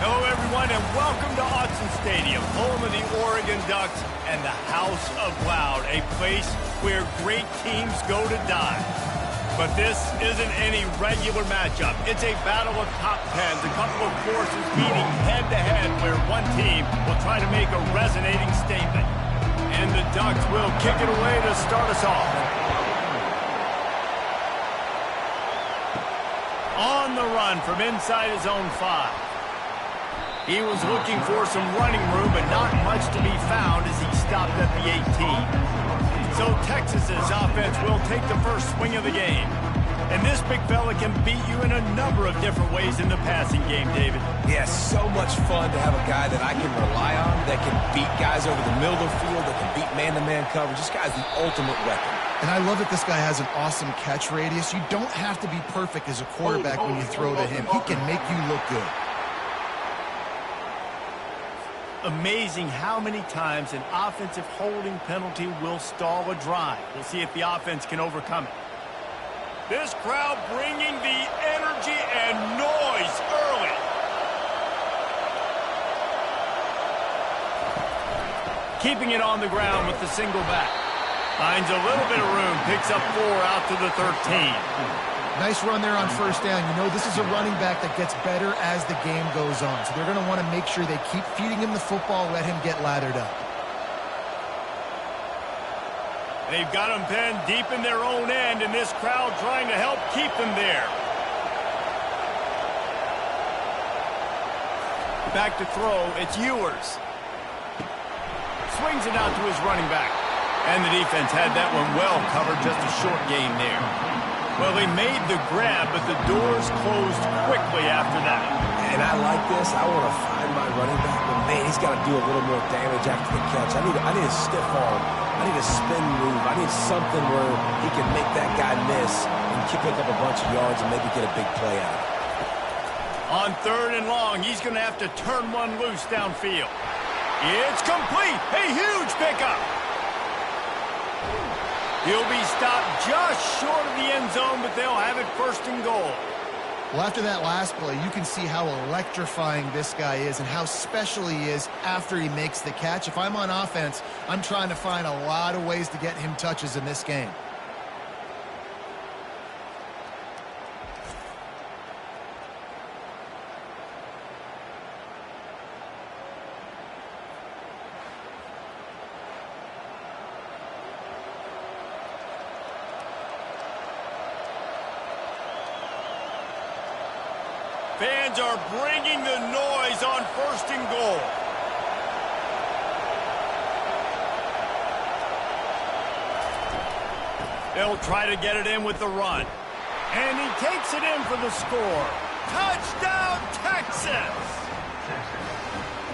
Hello, everyone, and welcome to Autzen Stadium, home of the Oregon Ducks and the House of Loud, a place where great teams go to die. But this isn't any regular matchup. It's a battle of top tens, a couple of forces meeting head-to-head where one team will try to make a resonating statement. And the Ducks will kick it away to start us off. On the run from inside his own 5. He was looking for some running room, but not much to be found as he stopped at the 18. So Texas's offense will take the first swing of the game. And this big fella can beat you in a number of different ways in the passing game, David. Yeah, so much fun to have a guy that I can rely on, that can beat guys over the middle of the field, that can beat man-to-man coverage. This guy's the ultimate weapon. And I love that this guy has an awesome catch radius. You don't have to be perfect as a quarterback when you throw to him. He can make you look good. Amazing how many times an offensive holding penalty will stall a drive. We'll see if the offense can overcome it. This crowd bringing the energy and noise early. Keeping it on the ground with the single back. Finds a little bit of room, picks up 4 out to the 13. Nice run there on first down. You know, this is a running back that gets better as the game goes on. So they're going to want to make sure they keep feeding him the football, let him get lathered up. They've got him pinned deep in their own end, and this crowd trying to help keep them there. Back to throw, it's Ewers. Swings it out to his running back. And the defense had that one well covered, just a short game there. Well, they made the grab, but the doors closed quickly after that. And I like this. I want to find my running back, but man, he's got to do a little more damage after the catch. I need a stiff arm. I need a spin move. I need something where he can make that guy miss and pick up a bunch of yards and maybe get a big play out of it. On 3rd and long, he's going to have to turn one loose downfield. It's complete. A huge pickup. He'll be stopped just short of the end zone, but they'll have it 1st and goal. Well, after that last play, you can see how electrifying this guy is and how special he is after he makes the catch. If I'm on offense, I'm trying to find a lot of ways to get him touches in this game. Fans are bringing the noise on 1st and goal. They'll try to get it in with the run. And he takes it in for the score. Touchdown, Texas!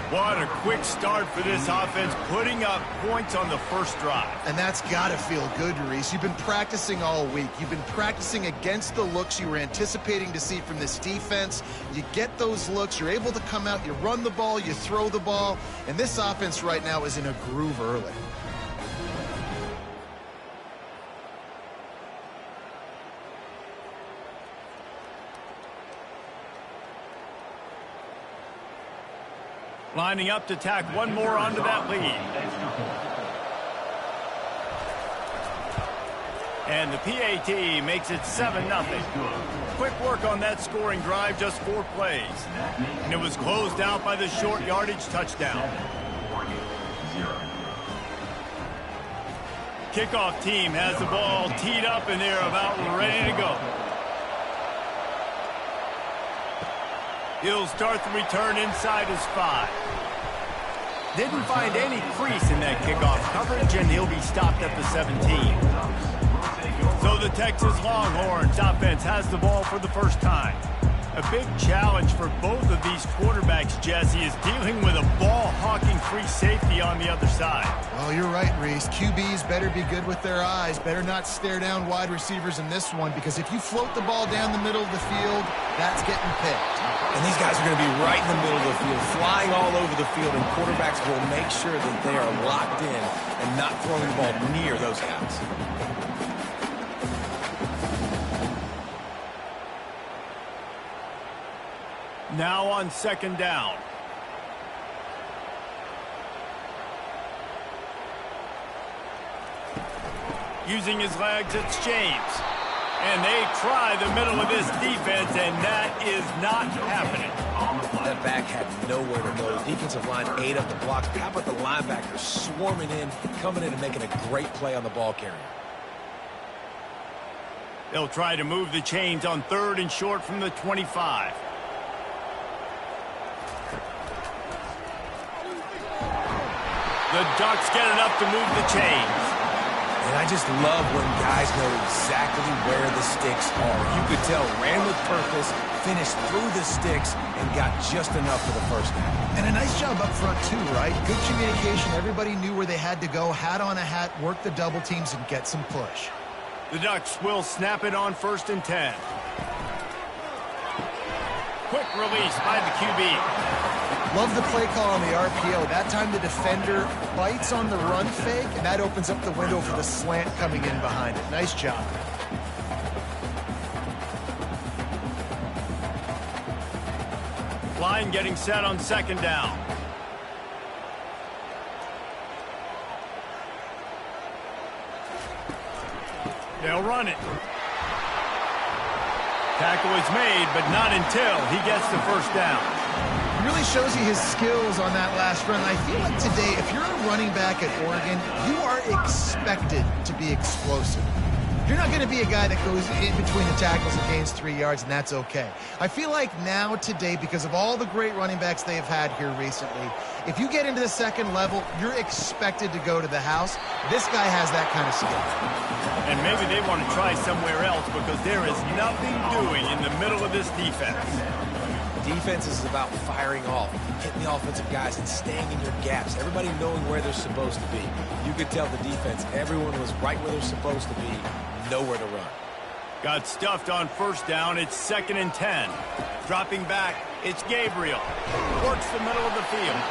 What a quick start for this offense, putting up points on the first drive. And that's got to feel good, Reese. You've been practicing all week. You've been practicing against the looks you were anticipating to see from this defense. You get those looks, you're able to come out, you run the ball, you throw the ball, and this offense right now is in a groove early. Lining up to tack one more onto that lead. And the PAT makes it 7-0. Quick work on that scoring drive, just 4 plays. And it was closed out by the short yardage touchdown. Kickoff team has the ball teed up and they're about ready to go. He'll start the return inside his 5. Didn't find any crease in that kickoff coverage, and he'll be stopped at the 17. So the Texas Longhorns offense has the ball for the first time. A big challenge for both of these quarterbacks, Jesse, is dealing with a ball-hawking free safety on the other side. Well, you're right, Reese. QBs better be good with their eyes. Better not stare down wide receivers in this one, because if you float the ball down the middle of the field, that's getting picked. And these guys are going to be right in the middle of the field, flying all over the field, and quarterbacks will make sure that they are locked in and not throwing the ball near those guys. Now on second down. Using his legs, it's James. And they try the middle of this defense, and that is not happening. That back had nowhere to go. The defensive line ate up the block. How about the linebackers swarming in, coming in and making a great play on the ball carrier? They'll try to move the chains on 3rd and short from the 25. The Ducks get enough to move the chains. And I just love when guys know exactly where the sticks are. You could tell, ran with purpose, finished through the sticks, and got just enough for the first down. And a nice job up front, too, right? Good communication. Everybody knew where they had to go. Hat on a hat, work the double teams, and get some push. The Ducks will snap it on 1st and 10. Quick release by the QB. Love the play call on the RPO. That time the defender bites on the run fake, and that opens up the window for the slant coming in behind it. Nice job. Line getting set on 2nd down. They'll run it. Tackle is made, but not until he gets the 1st down. Really shows you his skills on that last run. I feel like today, if you're a running back at Oregon, you are expected to be explosive. You're not going to be a guy that goes in between the tackles and gains 3 yards, and that's okay. I feel like now, today, because of all the great running backs they have had here recently, if you get into the 2nd level, you're expected to go to the house. This guy has that kind of skill. And maybe they want to try somewhere else because there is nothing doing in the middle of this defense. Defense is about firing off, hitting the offensive guys, and staying in your gaps. Everybody knowing where they're supposed to be. You could tell the defense, everyone was right where they're supposed to be, nowhere to run. Got stuffed on 1st down. It's 2nd and 10. Dropping back, it's Gabriel. Works the middle of the field.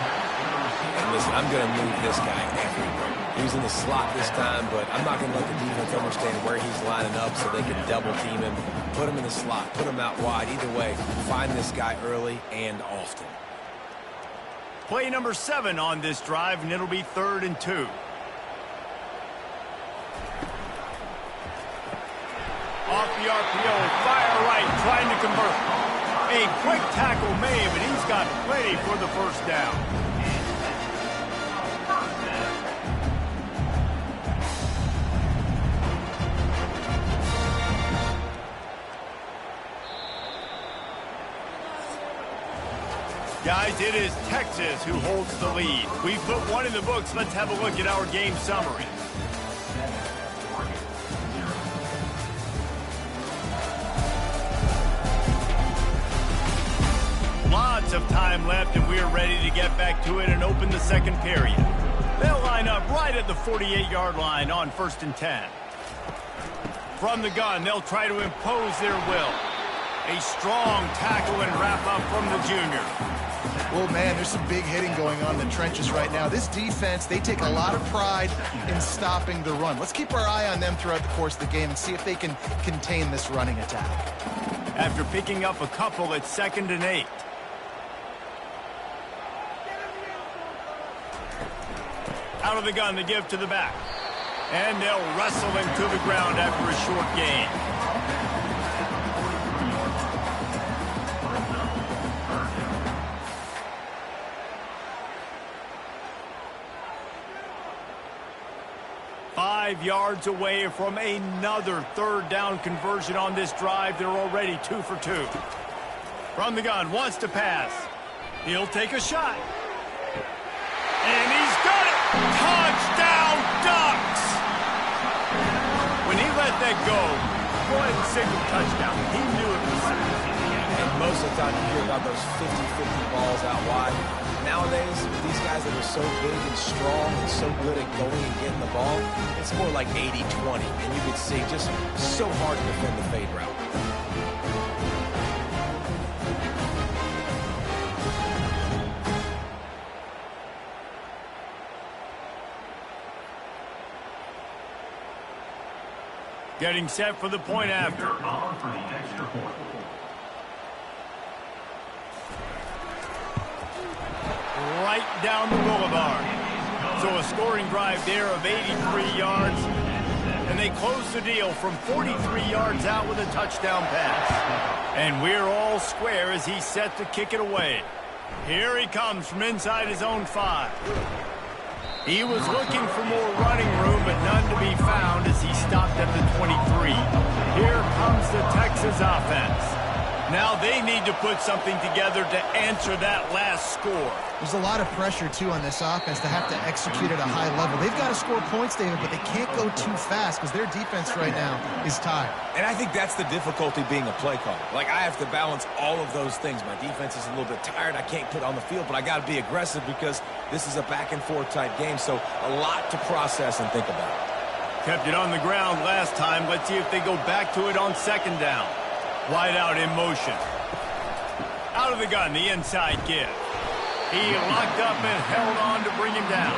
And listen, I'm going to move this guy everywhere. He was in the slot this time, but I'm not going to let the defense understand where he's lining up so they can double team him, put him in the slot, put him out wide. Either way, find this guy early and often. Play number 7 on this drive, and it'll be 3rd and 2. Off the RPO, fire right, trying to convert. A quick tackle made, but he's got plenty for the 1st down. Guys, it is Texas who holds the lead. We've put one in the books. Let's have a look at our game summary. Lots of time left, and we're ready to get back to it and open the 2nd period. They'll line up right at the 48-yard line on 1st and 10. From the gun, they'll try to impose their will. A strong tackle and wrap-up from the junior. Well, man, there's some big hitting going on in the trenches right now. This defense, they take a lot of pride in stopping the run. Let's keep our eye on them throughout the course of the game and see if they can contain this running attack. After picking up a couple, it's 2nd and 8. Out of the gun, the give to the back. And they'll wrestle him to the ground after a short gain. Five yards away from another 3rd down conversion on this drive. They're already 2 for 2. From the gun, wants to pass. He'll take a shot. And he's got it! Touchdown, Ducks! When he let that go ahead and signal touchdown. He knew it was serious. And most of the time you hear about those 50-50 balls out wide. Nowadays, with these guys that are so big and strong and so good at going and getting the ball, it's more like 80-20. And you can see just so hard to defend the fade route. Getting set for the point after. right down the boulevard. So a scoring drive there of 83 yards. And they close the deal from 43 yards out with a touchdown pass. And we're all square as he's set to kick it away. Here he comes from inside his own 5. He was looking for more running room, but none to be found as he stopped at the 23. Here comes the Texas offense. Now they need to put something together to answer that last score. There's a lot of pressure, too, on this offense to have to execute at a high level. They've got to score points, David, but they can't go too fast because their defense right now is tired. And I think that's the difficulty being a play caller. Like, I have to balance all of those things. My defense is a little bit tired. I can't put on the field, but I got to be aggressive because this is a back-and-forth type game, so a lot to process and think about. Kept it on the ground last time. Let's see if they go back to it on second down. Wide out in motion. Out of the gun, the inside give. He locked up and held on to bring him down.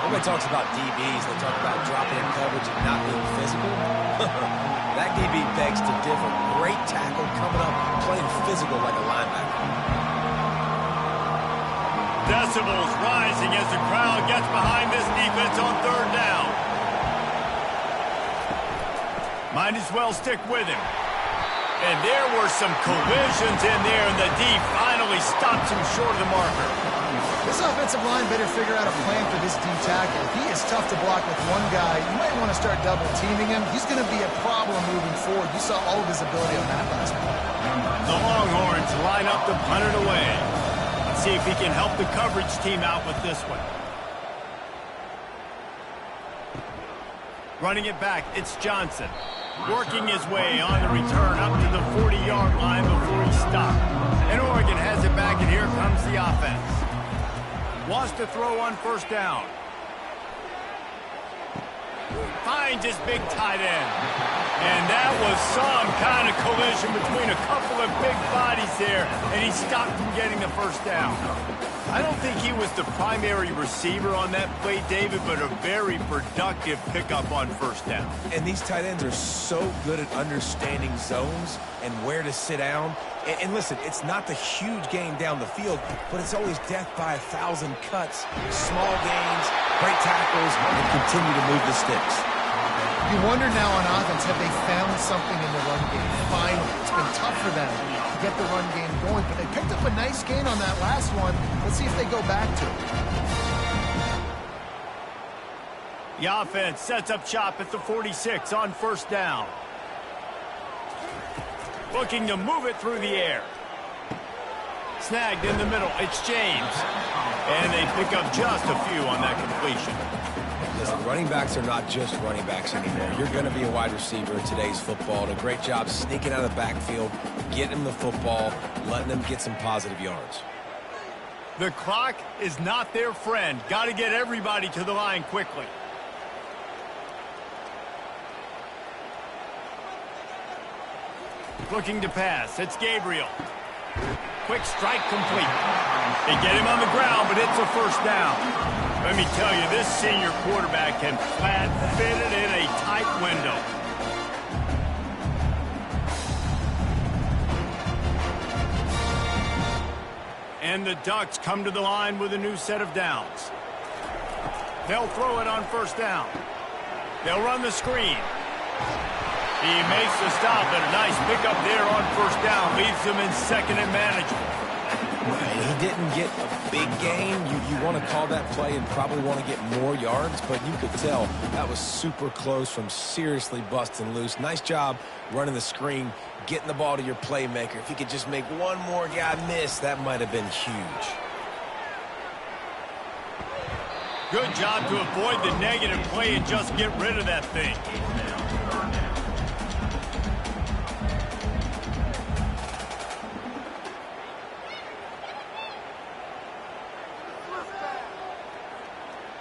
Everybody talks about DBs. They talk about dropping in coverage and not being physical. That DB begs to differ. Great tackle coming up, playing physical like a linebacker. Decibels rising as the crowd gets behind this defense on third down. Might as well stick with him. And there were some collisions in there, and the D finally stops him short of the marker. This offensive line better figure out a plan for this D tackle. He is tough to block with one guy. You might want to start double-teaming him. He's going to be a problem moving forward. You saw all of his ability on that last play. The Longhorns line up to punt it away. Let's see if he can help the coverage team out with this one. Running it back, it's Johnson. Working his way on the return up to the 40-yard line before he stopped. And Oregon has it back, and here comes the offense. Wants to throw on first down. Finds his big tight end. And that was some kind of collision between a couple of big bodies there, and he stopped from getting the first down. I don't think he was the primary receiver on that play, David, but a very productive pickup on first down. And these tight ends are so good at understanding zones and where to sit down. And listen, it's not the huge game down the field, but it's always death by 1,000 cuts, small gains, great tackles, and continue to move the sticks. You wonder now on offense, have they found something in the run game? Finally, it's been tough for them to get the run game going, but they picked up a nice gain on that last one. Let's see if they go back to it. The offense sets up shop at the 46 on first down. Looking to move it through the air. Snagged in the middle, it's James. And they pick up just a few on that completion. Listen, running backs are not just running backs anymore. You're going to be a wide receiver in today's football. And a great job sneaking out of the backfield, getting them the football, letting them get some positive yards. The clock is not their friend. Got to get everybody to the line quickly. Looking to pass. It's Gabriel. Quick strike complete. They get him on the ground, but it's a first down. Let me tell you, this senior quarterback can flat fit it in a tight window. And the Ducks come to the line with a new set of downs. They'll throw it on first down. They'll run the screen. He makes the stop, and a nice pickup there on first down. Leaves them in second and manageable. He didn't get a big gain. You want to call that play and probably want to get more yards, but you could tell that was super close from seriously busting loose. Nice job running the screen, getting the ball to your playmaker. If you could just make one more guy miss, that might have been huge. Good job to avoid the negative play and just get rid of that thing.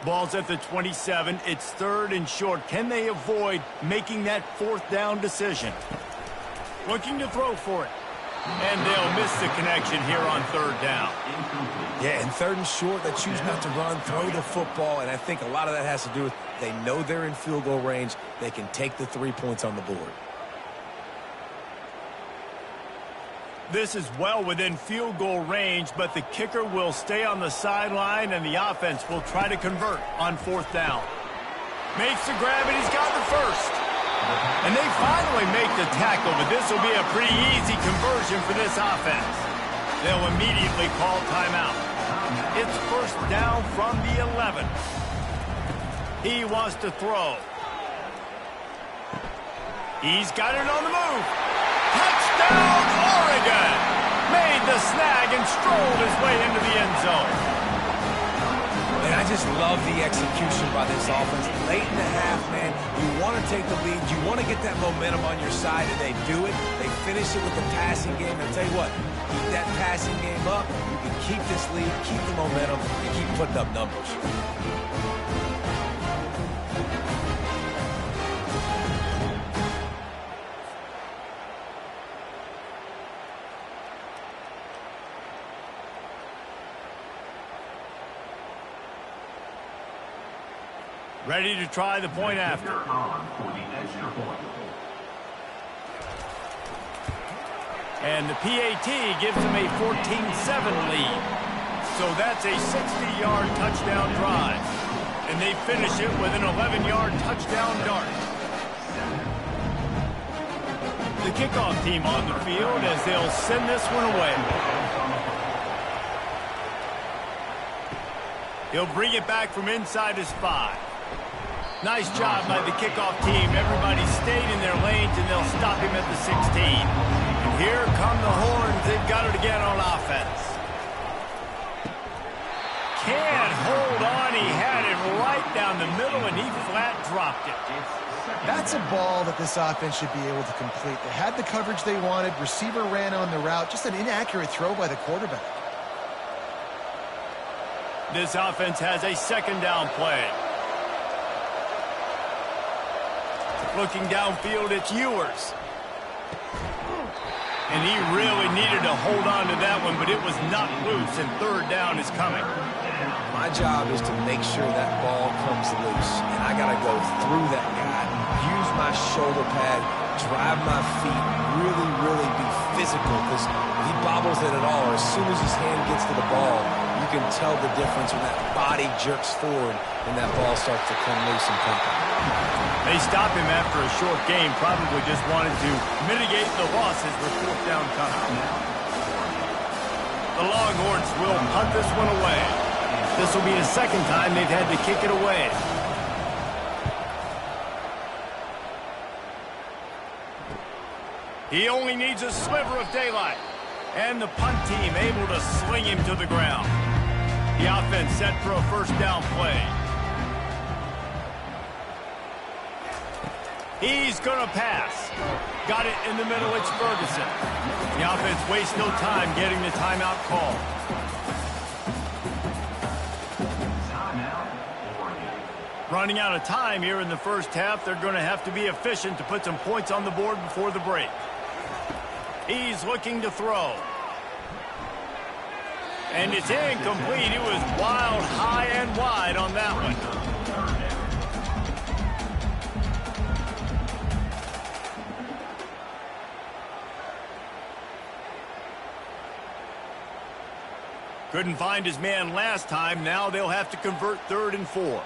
Ball's at the 27. It's third and short. Can they avoid making that fourth down decision? Looking to throw for it. And they'll miss the connection here on third down. Yeah, and third and short, they choose not to run, throw the football, and I think a lot of that has to do with they know they're in field goal range. They can take the 3 points on the board. This is well within field goal range, but the kicker will stay on the sideline, and the offense will try to convert on 4th down. Makes the grab, and he's got the first. And they finally make the tackle, but this will be a pretty easy conversion for this offense. They'll immediately call timeout. It's 1st down from the 11. He wants to throw. He's got it on the move. Touchdown, Oregon! Made the snag and strolled his way into the end zone. And I just love the execution by this offense. Late in the half, man, you want to take the lead. You want to get that momentum on your side, and they do it. They finish it with the passing game. And I'll tell you what, keep that passing game up. You can keep this lead, keep the momentum, and keep putting up numbers. Ready to try the point after. And the PAT gives them a 14-7 lead. So that's a 60-yard touchdown drive. And they finish it with an 11-yard touchdown dart. The kickoff team on the field as they'll send this one away. He'll bring it back from inside his 5. Nice job by the kickoff team. Everybody stayed in their lanes, and they'll stop him at the 16. And here come the horns. They've got it again on offense. Can't hold on. He had it right down the middle, and he flat dropped it. That's a ball that this offense should be able to complete. They had the coverage they wanted. Receiver ran on the route. Just an inaccurate throw by the quarterback. This offense has a 2nd down play. Looking downfield, it's Ewers. And he really needed to hold on to that one, but it was not loose, and 3rd down is coming. My job is to make sure that ball comes loose, and I got to go through that guy, use my shoulder pad, drive my feet, really be physical, because he bobbles it at all. As soon as his hand gets to the ball, you can tell the difference when that body jerks forward and that ball starts to come loose and pop out. They stopped him after a short game, probably just wanted to mitigate the losses with 4th down coming. The Longhorns will punt this one away. This will be the 2nd time they've had to kick it away. He only needs a sliver of daylight. And the punt team able to sling him to the ground. The offense set for a 1st down play. He's going to pass. Got it in the middle. It's Ferguson. The offense wastes no time getting the timeout call. Running out of time here in the 1st half. They're going to have to be efficient to put some points on the board before the break. He's looking to throw. And it's incomplete. It was wild, high and wide on that one. Couldn't find his man last time. Now they'll have to convert 3rd and 4.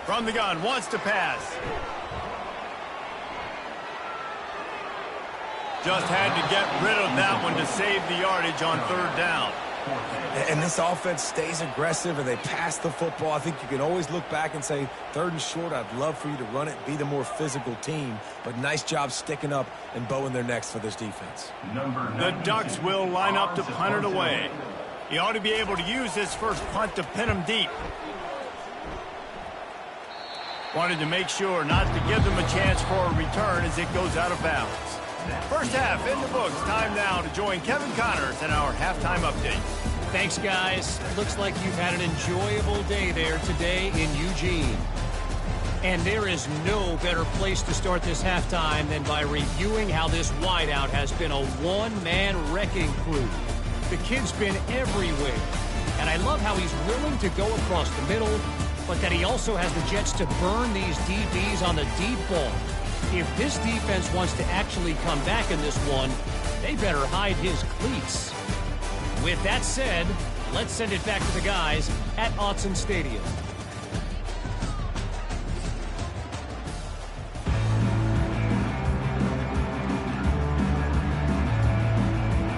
From the gun, wants to pass. Just had to get rid of that one to save the yardage on 3rd down. And this offense stays aggressive, and they pass the football. I think you can always look back and say, 3rd and short, I'd love for you to run it, be the more physical team. But nice job sticking up and bowing their necks for this defense. The Ducks will line up to punt it away. He ought to be able to use this first punt to pin him deep. Wanted to make sure not to give them a chance for a return as it goes out of bounds. 1st half in the books. Time now to join Kevin Connors in our halftime update. Thanks, guys. Looks like you've had an enjoyable day there today in Eugene. And there is no better place to start this halftime than by reviewing how this wideout has been a one-man wrecking crew. The kid's been everywhere. And I love how he's willing to go across the middle, but that he also has the jets to burn these DBs on the deep ball. If this defense wants to actually come back in this one, they better hide his cleats. With that said, let's send it back to the guys at Autzen Stadium.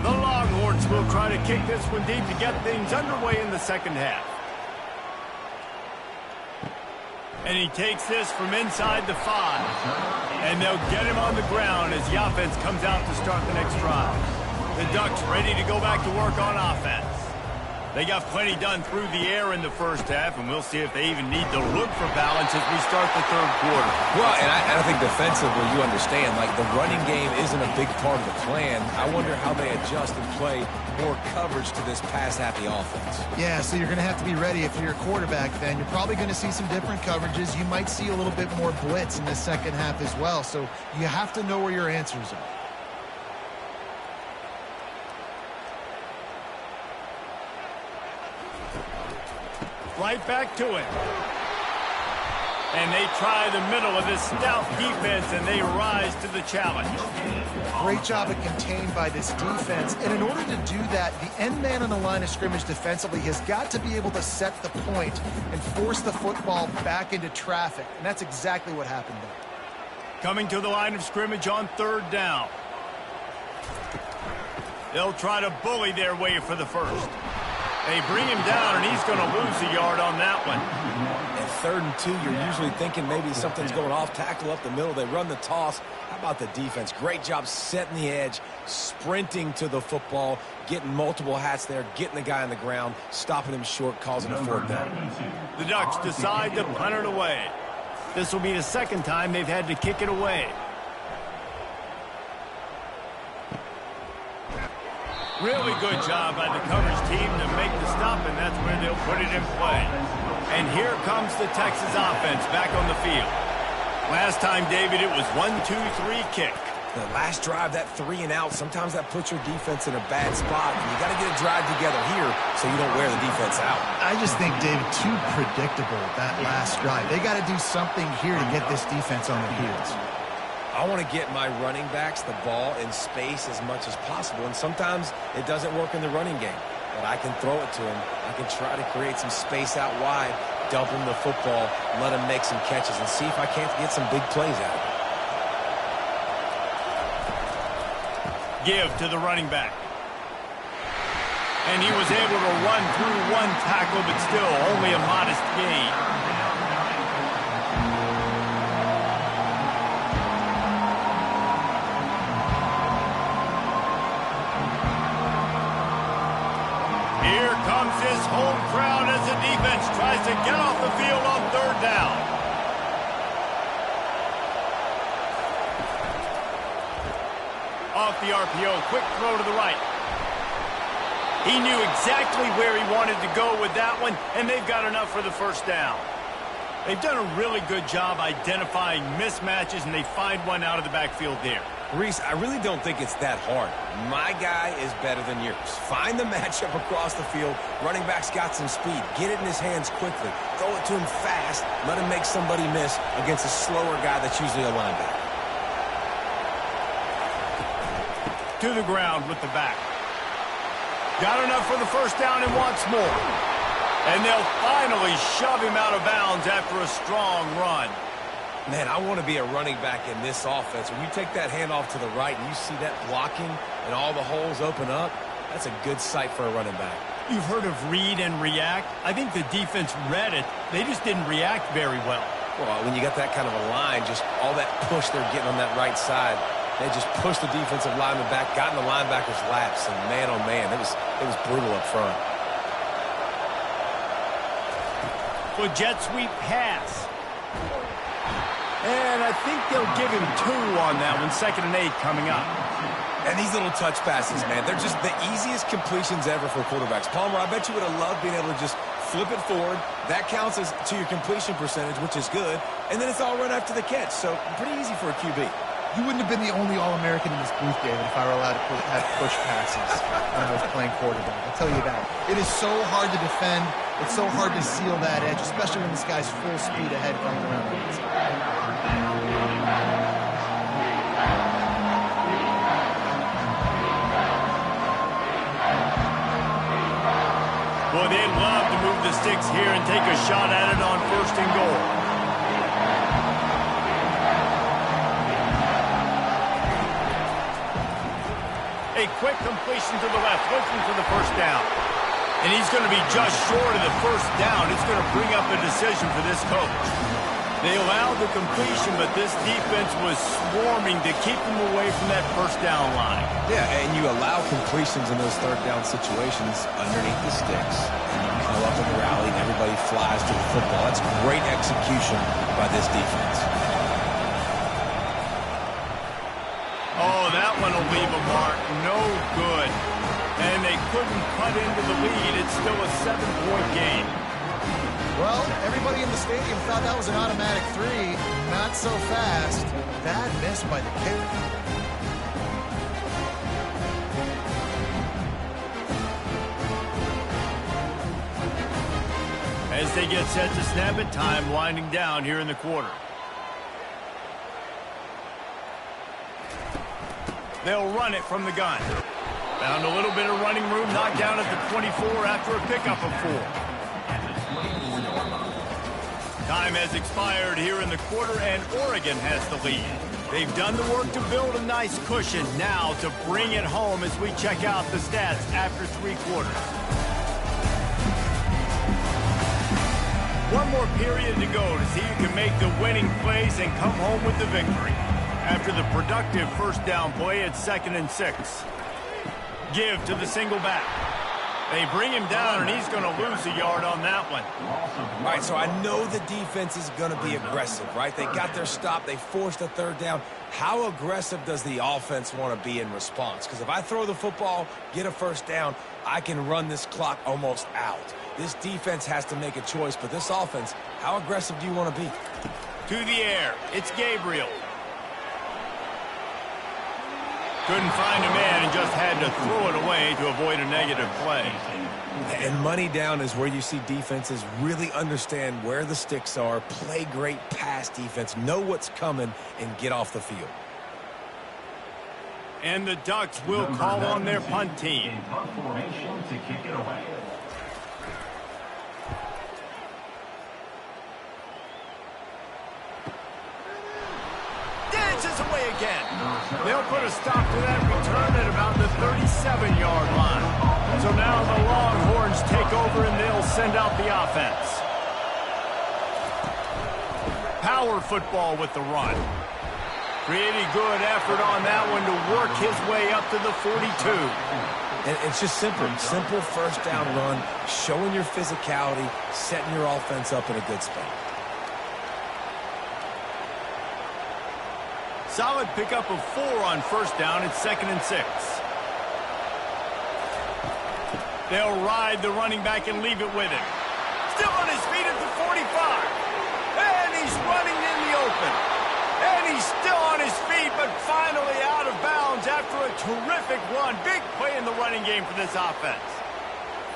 The Longhorns will try to kick this one deep to get things underway in the second half. And he takes this from inside the 5. And they'll get him on the ground as the offense comes out to start the next drive. The Ducks ready to go back to work on offense. They got plenty done through the air in the first half, and we'll see if they even need to look for balance as we start the third quarter. Well, and I think defensively, you understand, like the running game isn't a big part of the plan. I wonder how they adjust and play more coverage to this pass-happy offense. Yeah, so you're going to have to be ready if you're a quarterback then. You're probably going to see some different coverages. You might see a little bit more blitz in the second half as well, so you have to know where your answers are. Right back to it. And they try the middle of this stout defense, and they rise to the challenge. Great job of contained by this defense. And in order to do that, the end man on the line of scrimmage defensively has got to be able to set the point and force the football back into traffic. And that's exactly what happened there. Coming to the line of scrimmage on third down. They'll try to bully their way for the first. They bring him down, and he's going to lose a yard on that one. At 3rd and 2, you're usually thinking maybe something's going off tackle up the middle. They run the toss. How about the defense? Great job setting the edge, sprinting to the football, getting multiple hats there, getting the guy on the ground, stopping him short, causing a 4th down. The Ducks decide to punt it away. This will be the second time they've had to kick it away. Really good job by the coverage team to make the stop, and that's where they'll put it in play. And here comes the Texas offense back on the field. Last time, David, it was 1-2-3 kick. The last drive, that 3 and out, sometimes that puts your defense in a bad spot. You got to get a drive together here so you don't wear the defense out. I just think, David, too predictable, that last drive. They got to do something here to get this defense on their heels. I want to get my running backs the ball in space as much as possible, and sometimes it doesn't work in the running game. But I can throw it to him. I can try to create some space out wide, dump him the football, let him make some catches, and see if I can't get some big plays out of it. Give to the running back. And he was able to run through one tackle, but still only a modest gain. Here comes his home crowd as the defense tries to get off the field on third down. Off the RPO, quick throw to the right. He knew exactly where he wanted to go with that one, and they've got enough for the first down. They've done a really good job identifying mismatches, and they find one out of the backfield there. Reese, I really don't think it's that hard. My guy is better than yours. Find the matchup across the field. Running back's got some speed. Get it in his hands quickly. Throw it to him fast. Let him make somebody miss against a slower guy that's usually a linebacker. To the ground with the back. Got enough for the first down and wants more. And they'll finally shove him out of bounds after a strong run. Man, I want to be a running back in this offense. When you take that handoff to the right and you see that blocking and all the holes open up, that's a good sight for a running back. You've heard of read and react. I think the defense read it. They just didn't react very well. Well, when you got that kind of a line, just all that push they're getting on that right side, they just pushed the defensive lineman back, got in the linebacker's laps, and man, oh man, it was brutal up front. For jet sweep pass. And I think they'll give him 2 on that one. 2nd and 8 coming up. And these little touch passes, man, they're just the easiest completions ever for quarterbacks. Palmer, I bet you would have loved being able to just flip it forward. That counts as to your completion percentage, which is good. And then it's all run after the catch. So pretty easy for a QB. You wouldn't have been the only All-American in this booth, David, if I were allowed to have push passes when I was playing quarterback. I'll tell you that. It is so hard to defend. It's so hard to seal that edge, especially when this guy's full speed ahead coming around the inside. Boy, they'd love to move the sticks here and take a shot at it on 1st and goal. A quick completion to the left, looking for the 1st down. And he's going to be just short of the 1st down. It's going to bring up a decision for this coach. They allowed the completion, but this defense was swarming to keep them away from that 1st down line. Yeah, and you allow completions in those 3rd down situations underneath the sticks, and you come up in the rally, and everybody flies to the football. That's great execution by this defense. Oh, that one will leave a mark. No good. And they couldn't cut into the lead. It's still a 7-point game. Well, everybody in the stadium thought that was an automatic 3. Not so fast. Bad miss by the kicker. As they get set to snap it, time winding down here in the quarter. They'll run it from the gun. Found a little bit of running room, knocked down at the 24 after a pickup of 4. Time has expired here in the quarter, and Oregon has the lead. They've done the work to build a nice cushion. Now to bring it home as we check out the stats after 3 quarters. One more period to go to see who can make the winning plays and come home with the victory. After the productive 1st down play, it's 2nd and 6. Give to the single back. They bring him down, and he's going to lose a yard on that one. All right, so I know the defense is going to be aggressive, right? They got their stop. They forced a 3rd down. How aggressive does the offense want to be in response? Because if I throw the football, get a 1st down, I can run this clock almost out. This defense has to make a choice, but this offense, how aggressive do you want to be? To the air, it's Gabriel. Couldn't find a man and just had to throw it away to avoid a negative play. And money down is where you see defenses really understand where the sticks are, play great pass defense, know what's coming, and get off the field. And the Ducks will call on their punt team. To kick it away. Dances away again. They'll put a stop to that return at about the 37-yard line. So now the Longhorns take over and they'll send out the offense. Power football with the run. Pretty good effort on that one to work his way up to the 42. And it's just simple 1st down run, showing your physicality, setting your offense up in a good spot. Solid pickup of 4 on 1st down. It's 2nd and 6. They'll ride the running back and leave it with him. Still on his feet at the 45. And he's running in the open. And he's still on his feet, but finally out of bounds after a terrific run. Big play in the running game for this offense.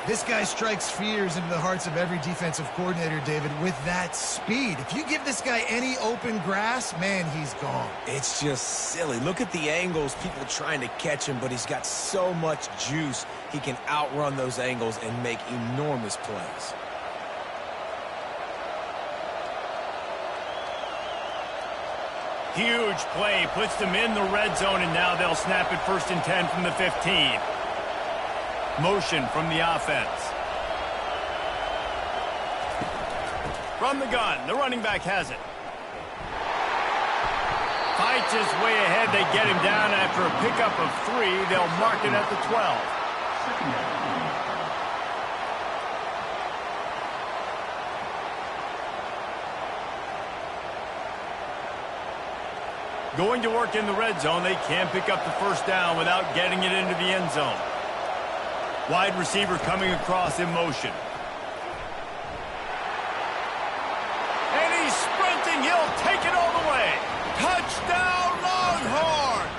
This guy strikes fears into the hearts of every defensive coordinator, David, with that speed. If you give this guy any open grass, man, he's gone. It's just silly. Look at the angles, people trying to catch him, but he's got so much juice. He can outrun those angles and make enormous plays. Huge play, puts them in the red zone, and now they'll snap it 1st and 10 from the 15. Motion from the offense. From the gun, the running back has it. Fights his way ahead. They get him down after a pickup of 3. They'll mark it at the 12. Going to work in the red zone. They can't pick up the 1st down without getting it into the end zone. Wide receiver coming across in motion. And he's sprinting. He'll take it all the way. Touchdown, Longhorns!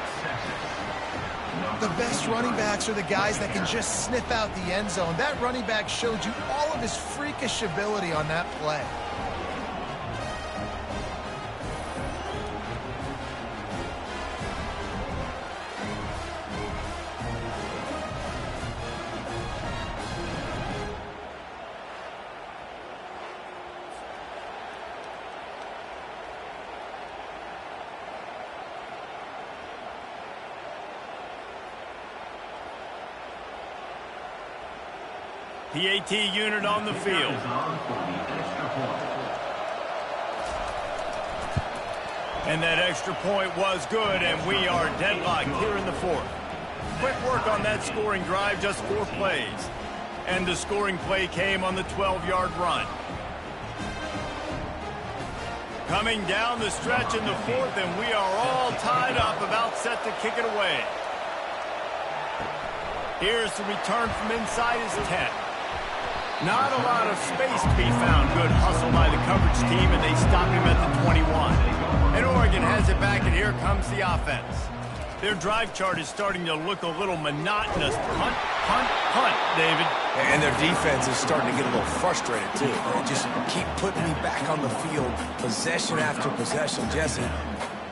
The best running backs are the guys that can just sniff out the end zone. That running back showed you all of his freakish ability on that play. PAT unit on the field. And that extra point was good, and we are deadlocked here in the fourth. Quick work on that scoring drive, just 4 plays. And the scoring play came on the 12-yard run. Coming down the stretch in the fourth, and we are all tied up, about set to kick it away. Here's the return from inside his 10. Not a lot of space to be found. Good hustle by the coverage team, and they stop him at the 21. And Oregon has it back, and here comes the offense. Their drive chart is starting to look a little monotonous. Punt, punt, punt, David. And their defense is starting to get a little frustrated, too. They just keep putting me back on the field, possession after possession. Jesse,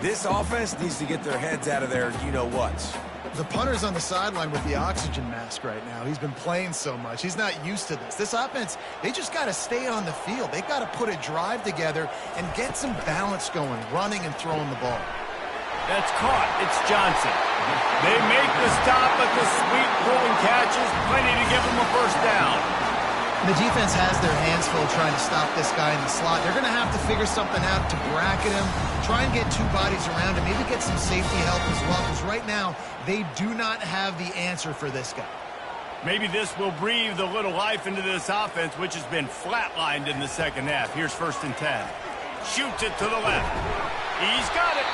this offense needs to get their heads out of their you-know-whats. The punter's on the sideline with the oxygen mask right now. He's been playing so much. He's not used to this. This offense, they just got to stay on the field. They've got to put a drive together and get some balance going, running and throwing the ball. That's caught. It's Johnson. They make the stop, but the sweet pulling catch is plenty to give them a first down. The defense has their hands full trying to stop this guy in the slot. They're going to have to figure something out to bracket him, try and get 2 bodies around him, maybe get some safety help as well, because right now they do not have the answer for this guy. Maybe this will breathe a little life into this offense, which has been flatlined in the second half. Here's 1st and 10. Shoots it to the left. He's got it.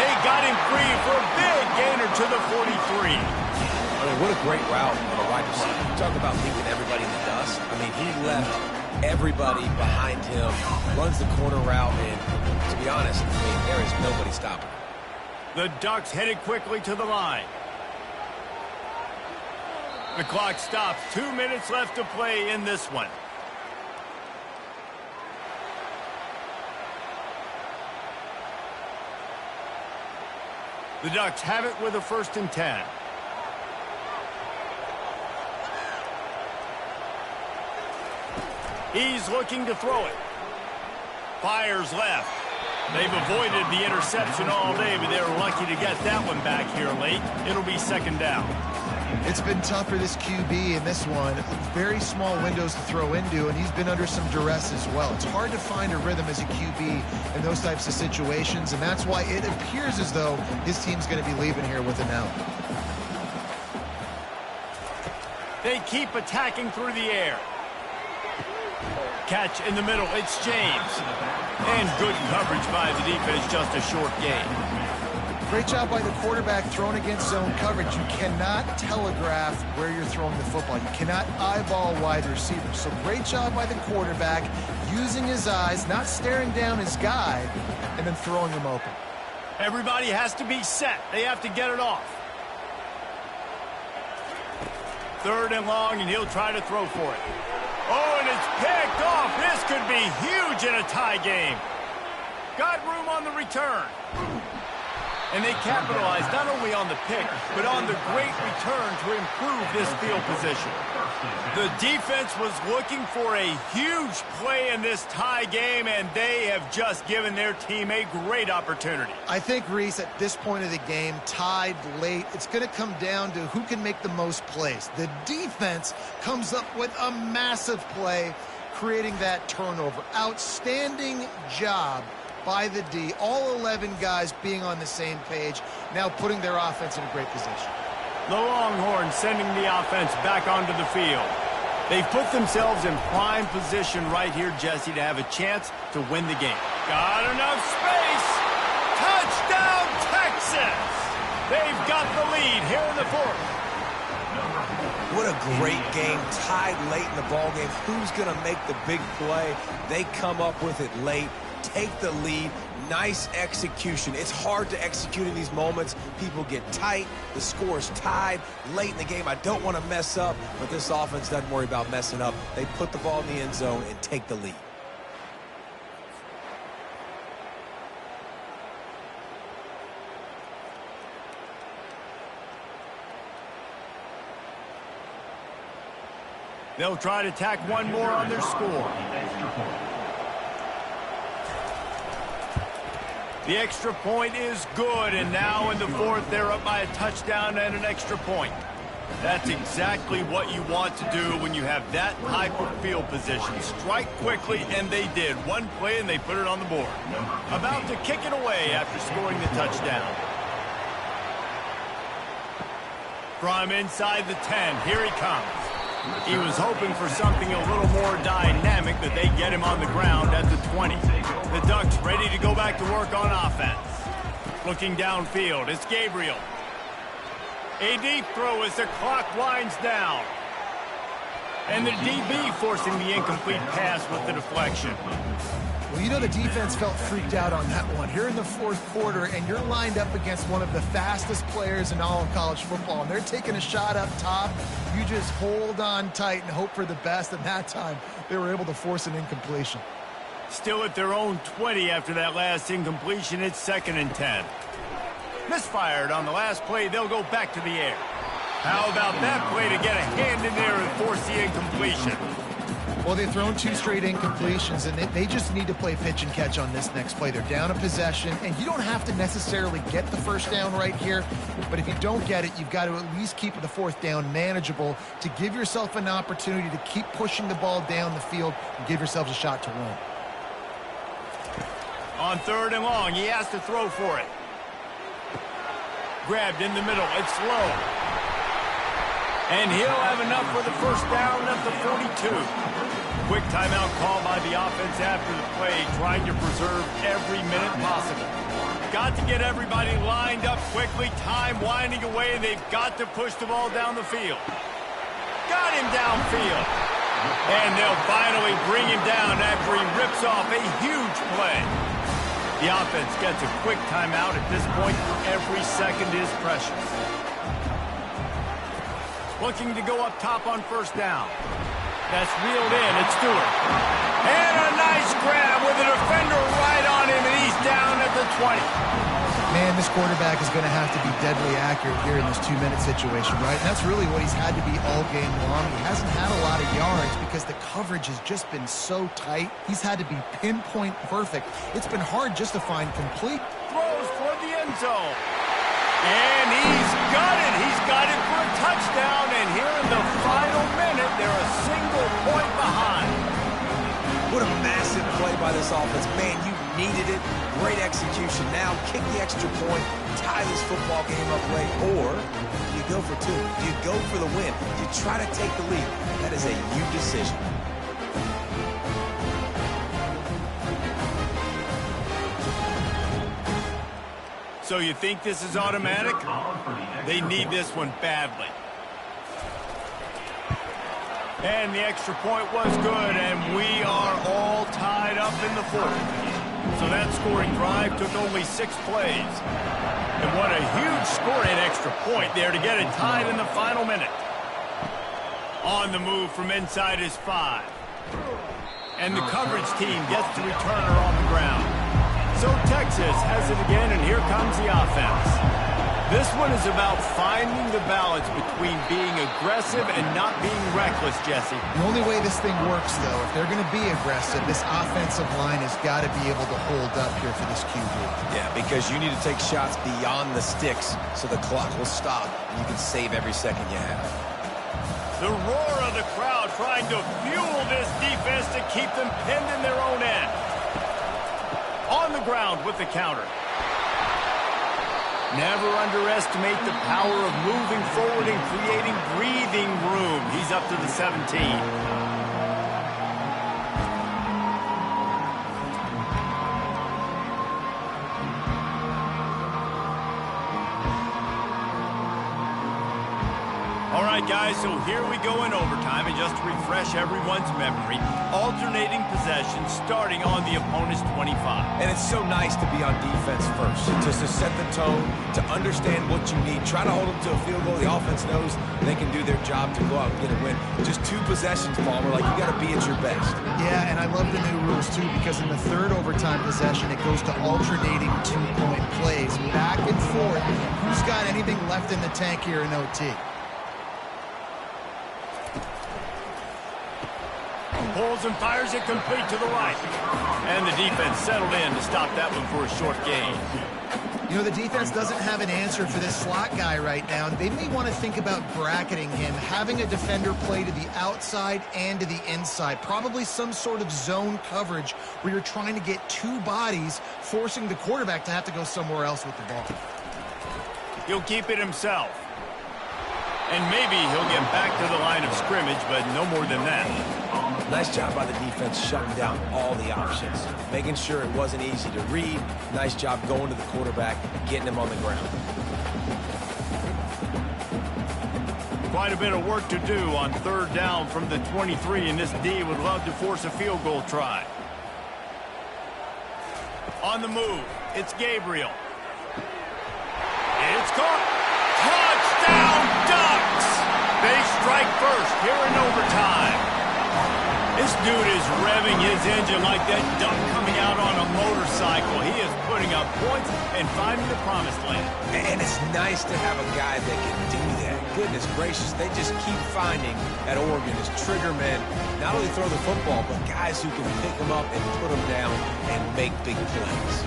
They got him free for a big gainer to the 43. I mean, what a great route of a wide receiver. You talk about leaving everybody in the dust. I mean, he left everybody behind him, runs the corner route, and to be honest, I mean, there is nobody stopping him. The Ducks headed quickly to the line. The clock stops. 2 minutes left to play in this one. The Ducks have it with a 1st and 10. He's looking to throw it. Fires left. They've avoided the interception all day, but they're lucky to get that one back here late. It'll be 2nd down. It's been tough for this QB in this one. Very small windows to throw into, and he's been under some duress as well. It's hard to find a rhythm as a QB in those types of situations, and that's why it appears as though his team's going to be leaving here with an out. They keep attacking through the air. Catch in the middle. It's James. And good coverage by the defense, just a short gain. Great job by the quarterback throwing against zone coverage. You cannot telegraph where you're throwing the football. You cannot eyeball wide receivers. So great job by the quarterback using his eyes, not staring down his guy, and then throwing him open. Everybody has to be set. They have to get it off. 3rd and long, and he'll try to throw for it. Oh, and it's picked off. This could be huge in a tie game. Got room on the return. And they capitalized not only on the pick, but on the great return to improve this field position. The defense was looking for a huge play in this tie game, and they have just given their team a great opportunity. I think, Reese, at this point of the game, tied late, it's going to come down to who can make the most plays. The defense comes up with a massive play, creating that turnover. Outstanding job by the D. All 11 guys being on the same page, now putting their offense in a great position. The Longhorns sending the offense back onto the field. They've put themselves in prime position right here, Jesse, to have a chance to win the game. Got enough space. Touchdown, Texas! They've got the lead here in the fourth. What a great game, tied late in the ball game. Who's going to make the big play? They come up with it late, take the lead. Nice execution. It's hard to execute in these moments. People get tight. The score is tied late in the game. I don't want to mess up, but this offense doesn't worry about messing up. They put the ball in the end zone and take the lead. They'll try to tack one more on their score. The extra point is good, and now in the fourth, they're up by a touchdown and an extra point. That's exactly what you want to do when you have that type of field position. Strike quickly, and they did. One play, and they put it on the board. About to kick it away after scoring the touchdown. From inside the 10, here he comes. He was hoping for something a little more dynamic, but they get him on the ground at the 20. The Ducks ready to go back to work on offense. Looking downfield, it's Gabriel. A deep throw as the clock winds down. And the DB forcing the incomplete pass with the deflection. Well, you know the defense felt freaked out on that one. You're in the fourth quarter, and you're lined up against one of the fastest players in all of college football, and they're taking a shot up top. You just hold on tight and hope for the best, and that time they were able to force an incompletion. Still at their own 20 after that last incompletion. It's 2nd and 10. Misfired on the last play. They'll go back to the air. How about that play to get a hand in there and force the incompletion? Well, they've thrown 2 straight incompletions, and they just need to play pitch and catch on this next play. They're down a possession, and you don't have to necessarily get the first down right here, but if you don't get it, you've got to at least keep the 4th down manageable to give yourself an opportunity to keep pushing the ball down the field and give yourselves a shot to win. On 3rd and long, he has to throw for it. Grabbed in the middle. It's low. And he'll have enough for the first down at the 42. Quick timeout call by the offense after the play, trying to preserve every minute possible. Got to get everybody lined up quickly. Time winding away, and they've got to push the ball down the field. Got him downfield. And they'll finally bring him down after he rips off a huge play. The offense gets a quick timeout at this point. Every second is precious. Looking to go up top on 1st down. That's reeled in. It's Stewart. And a nice grab with a defender right on him, and he's down at the 20. Man, this quarterback is going to have to be deadly accurate here in this 2-minute situation, right? And that's really what he's had to be all game long. He hasn't had a lot of yards because the coverage has just been so tight. He's had to be pinpoint perfect. It's been hard just to find complete. Throws for the end zone. And he's got it. He's got it for a touchdown. And here in the final minute, they're a single point behind. What a massive play by this offense. Man, you needed it. Great execution. Now kick the extra point, tie this football game up late, or do you go for 2? Do you go for the win? Do you try to take the lead? That is a you decision. So you think this is automatic? They need this one badly. And the extra point was good, and we are all tied up in the 4th. So that scoring drive took only 6 plays. And what a huge score and extra point there to get it tied in the final minute. On the move from inside his 5. And the coverage team gets the returner on the ground. So Texas has it again, and here comes the offense. This one is about finding the balance between being aggressive and not being reckless, Jesse. The only way this thing works, though, if they're going to be aggressive, this offensive line has got to be able to hold up here for this QB. Yeah, because you need to take shots beyond the sticks so the clock will stop and you can save every second you have. The roar of the crowd trying to fuel this defense to keep them pinned in their own end. On the ground with the counter. Never underestimate the power of moving forward and creating breathing room. He's up to the 17. All right, guys, so here we go in overtime, and just to refresh everyone's memory, alternating possession starting on the opponent's 25. And it's so nice to be on defense first, just to set the tone, to understand what you need. Try to hold them to a field goal. The offense knows they can do their job to go out and get a win. Just 2 possessions, Palmer, like you got to be at your best. Yeah, and I love the new rules, too, because in the 3rd overtime possession, it goes to alternating 2-point plays, back and forth. Who's got anything left in the tank here in OT? Pulls and fires it complete to the right. And the defense settled in to stop that one for a short gain. You know, the defense doesn't have an answer for this slot guy right now. They may want to think about bracketing him, having a defender play to the outside and to the inside. Probably some sort of zone coverage where you're trying to get two bodies, forcing the quarterback to have to go somewhere else with the ball. He'll keep it himself. And maybe he'll get back to the line of scrimmage, but no more than that. Nice job by the defense shutting down all the options, making sure it wasn't easy to read. Nice job going to the quarterback, getting him on the ground. Quite a bit of work to do on third down from the 23, and this D would love to force a field goal try. On the move, it's Gabriel. It's caught. Touchdown, Ducks! They strike first here in overtime. This dude is revving his engine like that duck coming out on a motorcycle. He is putting up points and finding the promised land. And it's nice to have a guy that can do that. Goodness gracious, they just keep finding at Oregon as trigger men, not only throw the football, but guys who can pick them up and put them down and make big plays.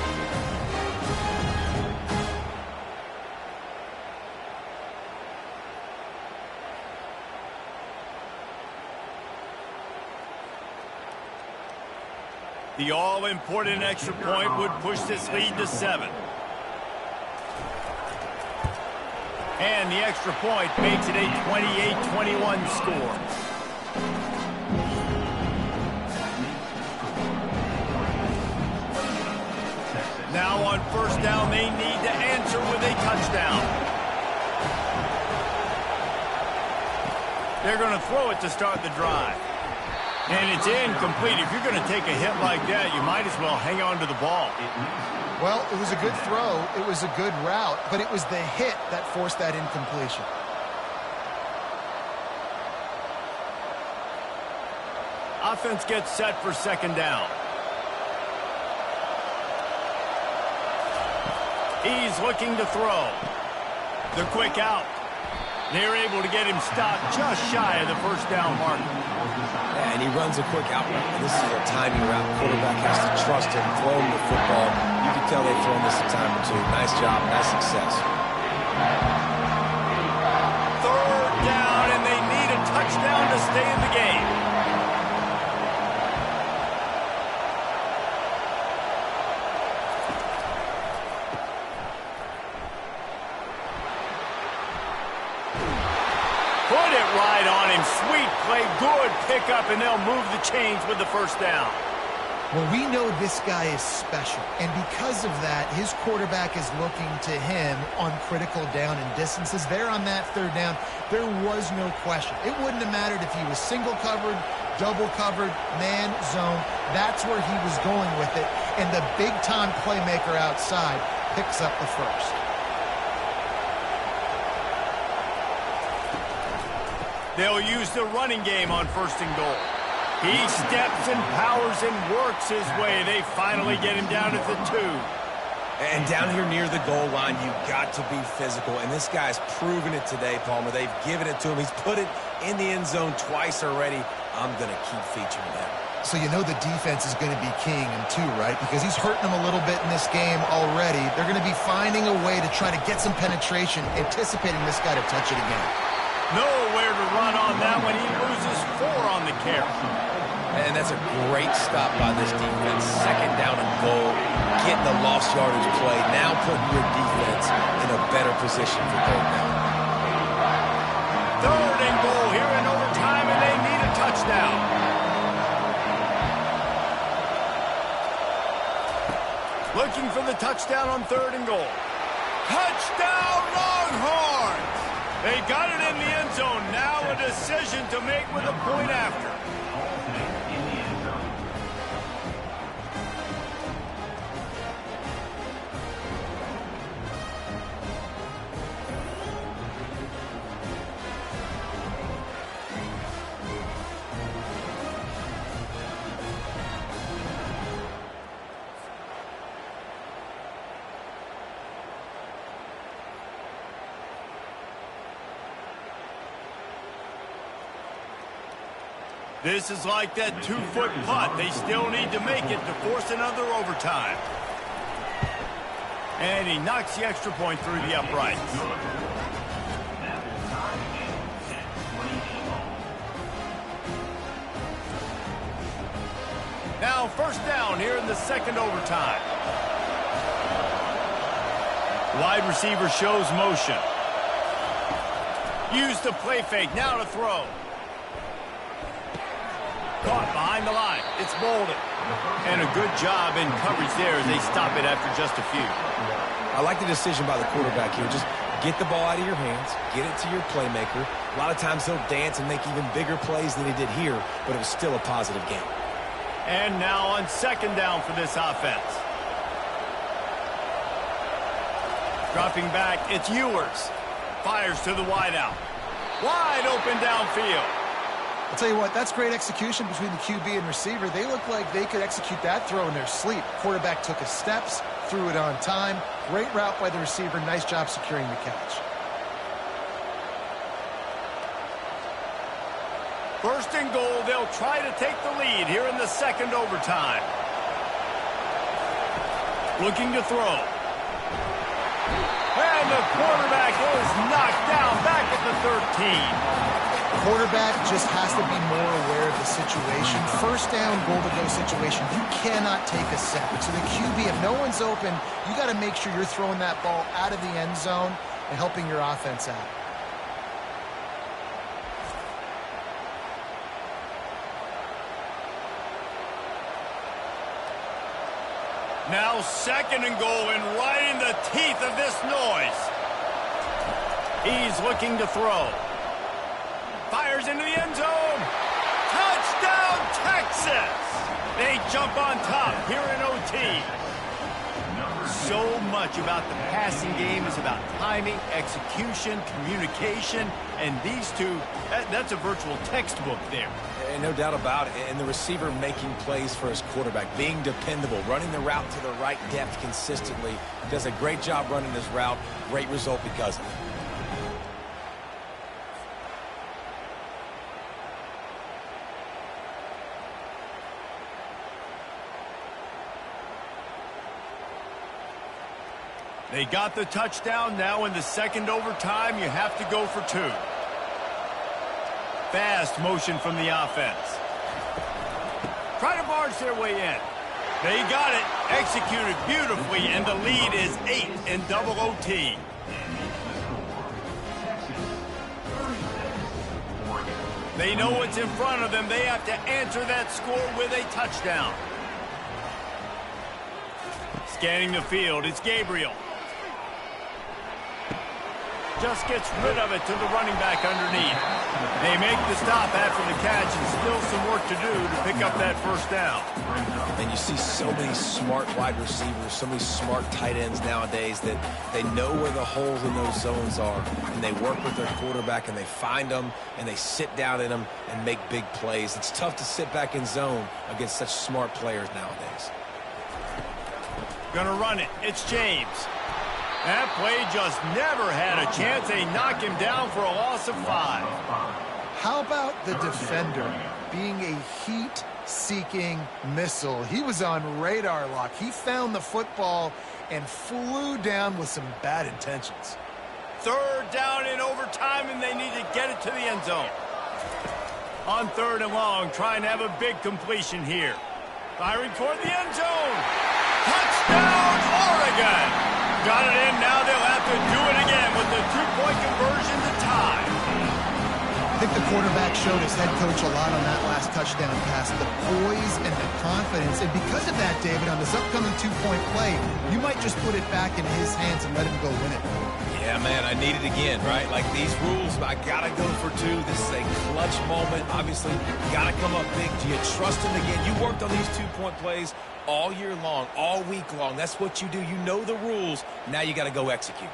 The all-important extra point would push this lead to 7. And the extra point makes it a 28-21 score. Now on first down, they need to answer with a touchdown. They're going to throw it to start the drive. And it's incomplete. If you're going to take a hit like that, you might as well hang on to the ball. Well, it was a good throw. It was a good route, but it was the hit that forced that incompletion. Offense gets set for second down. He's looking to throw. The quick out. They're able to get him stopped just shy of the first down mark. And he runs a quick out route. This is a timing route. Quarterback has to trust him, throw him the football. You can tell they've thrown this a time or two. Nice job, nice success. Third down, and they need a touchdown to stay in the game. Put it right on him. Sweet play, good pickup, and they'll move the chains with the first down. Well, we know this guy is special, and because of that, his quarterback is looking to him on critical down and distances. There on that third down, there was no question. It wouldn't have mattered if he was single covered, double covered, man, zone. That's where he was going with it, and the big-time playmaker outside picks up the first. They'll use the running game on first and goal. He steps and powers and works his way. They finally get him down at the 2. And down here near the goal line, you've got to be physical. And this guy's proven it today, Palmer. They've given it to him. He's put it in the end zone twice already. I'm going to keep featuring him. So you know the defense is going to be keying him too, right? Because he's hurting them a little bit in this game already. They're going to be finding a way to try to get some penetration, anticipating this guy to touch it again. Nowhere to run on that one. He loses 4 on the carry. And that's a great stop by this defense. Second down and goal. Getting the lost yardage play. Now putting your defense in a better position for third down. Third and goal here in overtime, and they need a touchdown. Looking for the touchdown on third and goal. Touchdown, Longhorns! They got it in the end zone. Now a decision to make with a point after. This is like that 2-foot putt. They still need to make it to force another overtime. And he knocks the extra point through the uprights. Now first down here in the second overtime. Wide receiver shows motion. Use the play fake, now to throw. Caught behind the line. It's Bolden. And a good job in coverage there as they stop it after just a few. I like the decision by the quarterback here. Just get the ball out of your hands, get it to your playmaker. A lot of times he'll dance and make even bigger plays than he did here, but it was still a positive game. And now on second down for this offense. Dropping back, it's Ewers. Fires to the wideout. Wide open downfield. I'll tell you what, that's great execution between the QB and receiver. They look like they could execute that throw in their sleep. Quarterback took his steps, threw it on time. Great route by the receiver. Nice job securing the catch. First and goal, they'll try to take the lead here in the second overtime. Looking to throw. And the quarterback is knocked down back at the 13. Quarterback just has to be more aware of the situation. First down, goal-to-go situation. You cannot take a sack. So the QB, if no one's open, you got to make sure you're throwing that ball out of the end zone and helping your offense out. Now second and goal, and right in the teeth of this noise. He's looking to throw. Fires into the end zone. Touchdown, Texas! They jump on top here in OT. So much about the passing game is about timing, execution, communication, and these two, that's a virtual textbook there. And no doubt about it. And the receiver making plays for his quarterback, being dependable, running the route to the right depth consistently. Does a great job running this route. Great result because of it. They got the touchdown. Now in the second overtime, you have to go for two. Fast motion from the offense. Try to barge their way in. They got it. Executed beautifully, and the lead is 8 in double OT. They know what's in front of them. They have to answer that score with a touchdown. Scanning the field, it's Gabriel. Just gets rid of it to the running back underneath. They make the stop after the catch, and still some work to do to pick up that first down. And you see so many smart wide receivers, so many smart tight ends nowadays that they know where the holes in those zones are, and they work with their quarterback, and they find them, and they sit down in them and make big plays. It's tough to sit back in zone against such smart players nowadays. Gonna run it. It's James. That play just never had a chance. They knock him down for a loss of 5. How about the defender being a heat-seeking missile? He was on radar lock. He found the football and flew down with some bad intentions. Third down in overtime, and they need to get it to the end zone. On third and long, trying to have a big completion here. Firing toward the end zone. Touchdown, Oregon! Got it in, now they'll have to do it again with the two-point conversion to tie. I think the quarterback showed his head coach a lot on that last touchdown pass, the poise and the confidence. And because of that, David, on this upcoming two-point play, you might just put it back in his hands and let him go win it. Yeah, man, I need it again, right? Like these rules, I got to go for 2. This is a clutch moment. Obviously, got to come up big. Do you trust him again? You worked on these two-point plays all year long, all week long. That's what you do. You know the rules. Now you got to go execute.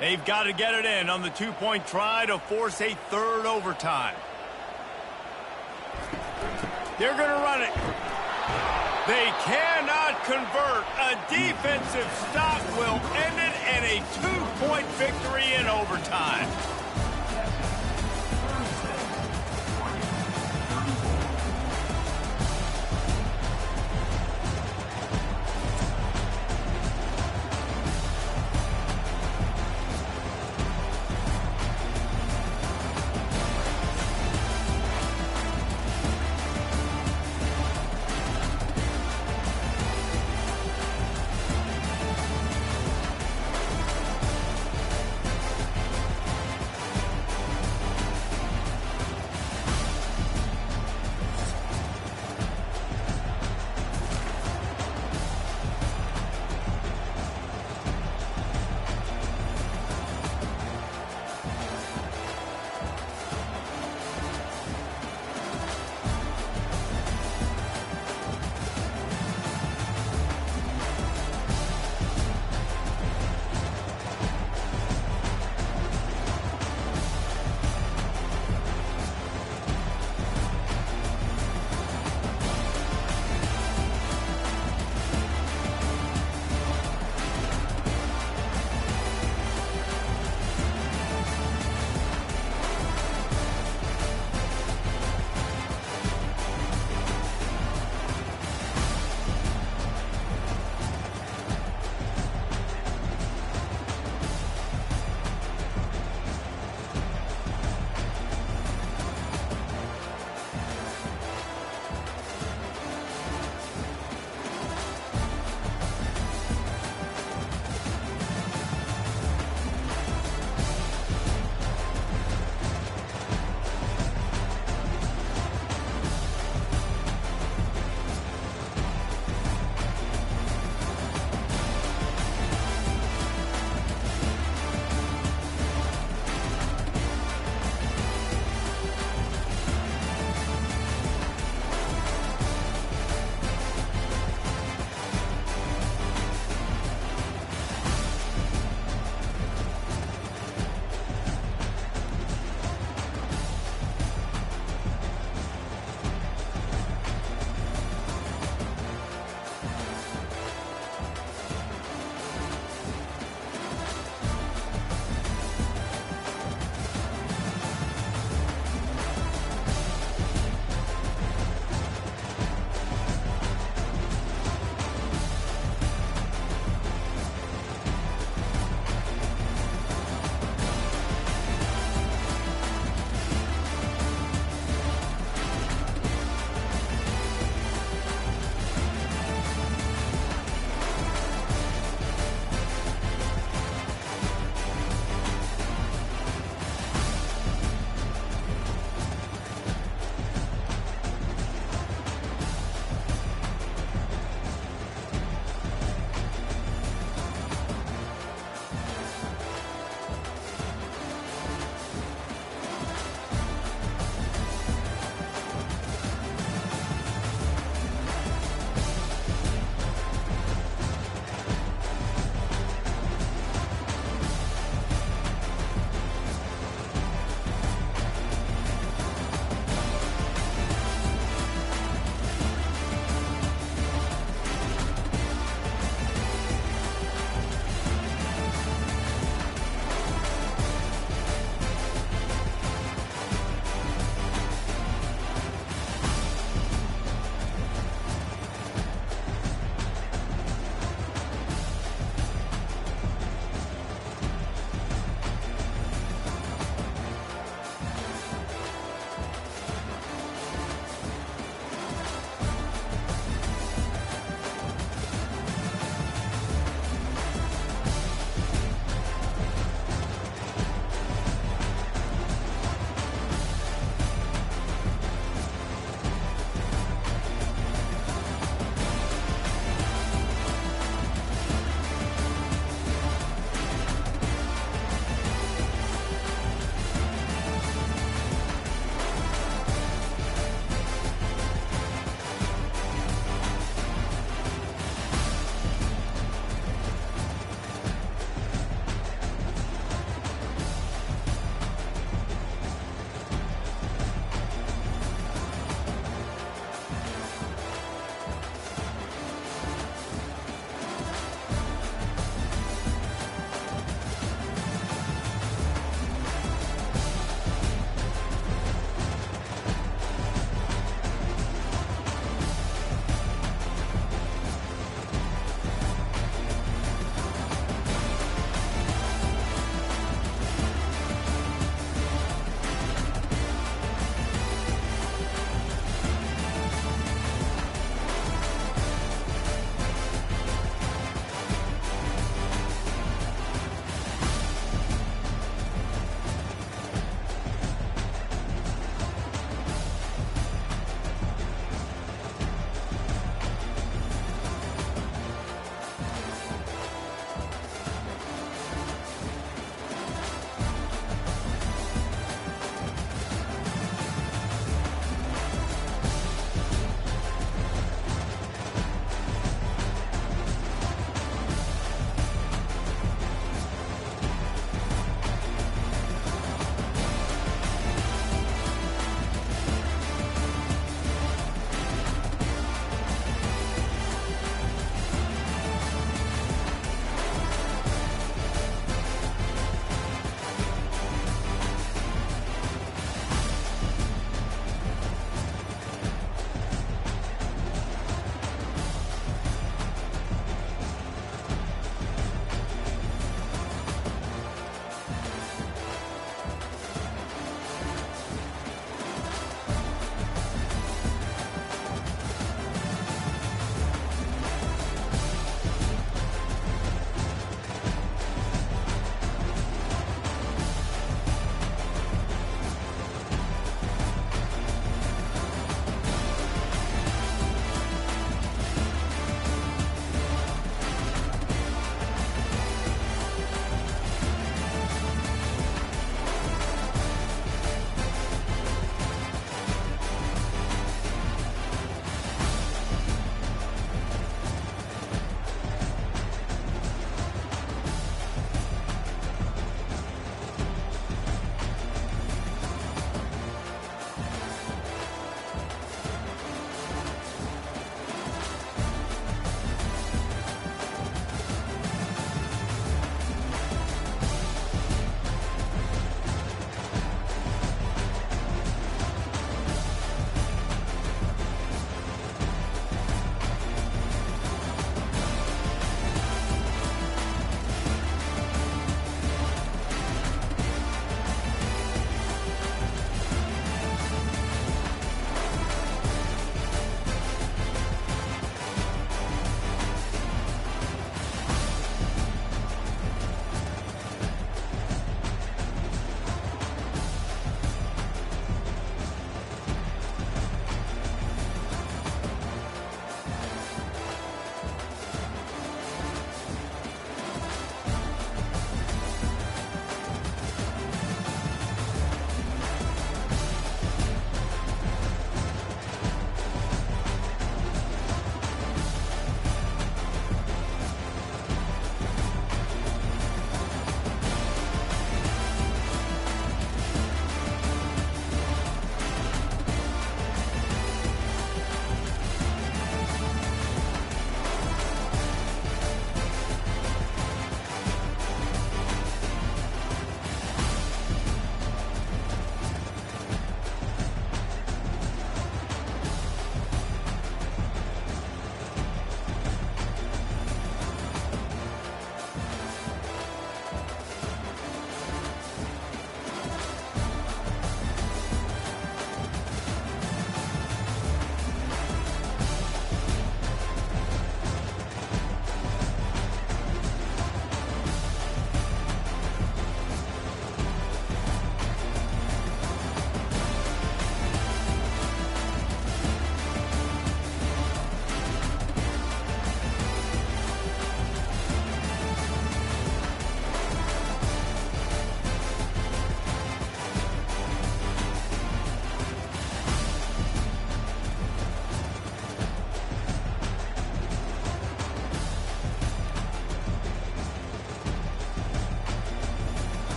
They've got to get it in on the two-point try to force a third overtime. They're going to run it. They cannot convert. A defensive stop will end it, and a two-point victory in overtime.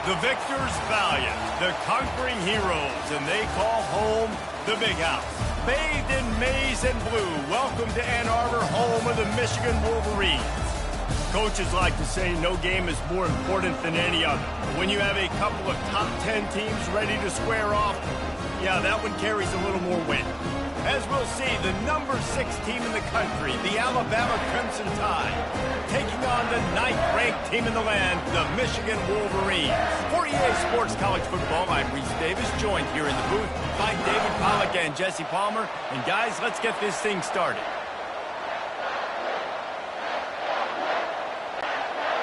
The victors valiant, the conquering heroes, and they call home the Big House. Bathed in maize and blue, welcome to Ann Arbor, home of the Michigan Wolverines. Coaches like to say no game is more important than any other. When you have a couple of top 10 teams ready to square off, yeah, that one carries a little more weight. As we'll see, the number 6 team in the country, the Alabama Crimson Tide, taking on the 9th-ranked team in the land, the Michigan Wolverines. For EA Sports College Football, I'm Reese Davis, joined here in the booth by David Pollack and Jesse Palmer. And guys, let's get this thing started.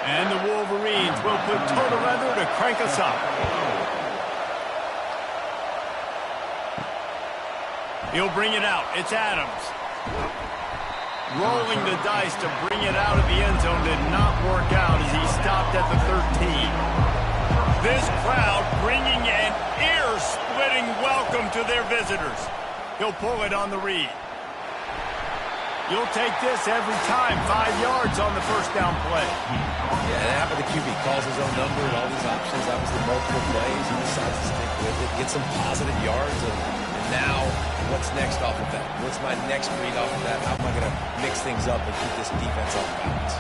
And the Wolverines will put total leather to crank us up. He'll bring it out. It's Adams. Rolling the dice to bring it out of the end zone did not work out as he stopped at the 13. This crowd bringing an ear-splitting welcome to their visitors. He'll pull it on the read. You'll take this every time. 5 yards on the first down play. Yeah, that happened to QB. Calls his own number and all these options. Obviously, multiple plays. He decides to stick with it, get some positive yards, and now what's next off of that? What's my next read off of that? How am I going to mix things up and keep this defense off balance?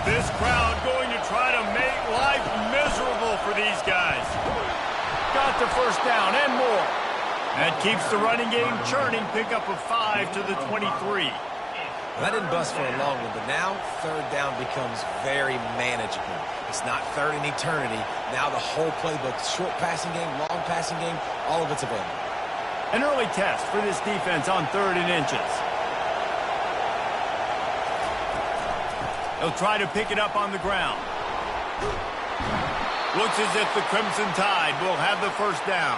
This crowd going to try to make life miserable for these guys. Got the first down and more. That keeps the running game churning. Pickup of 5 to the 23. Well, that didn't bust for a long one, but now third down becomes very manageable. It's not third in eternity. Now the whole playbook, short passing game, long passing game, all of it's available. An early test for this defense on 3rd and inches. He'll try to pick it up on the ground. Looks as if the Crimson Tide will have the first down.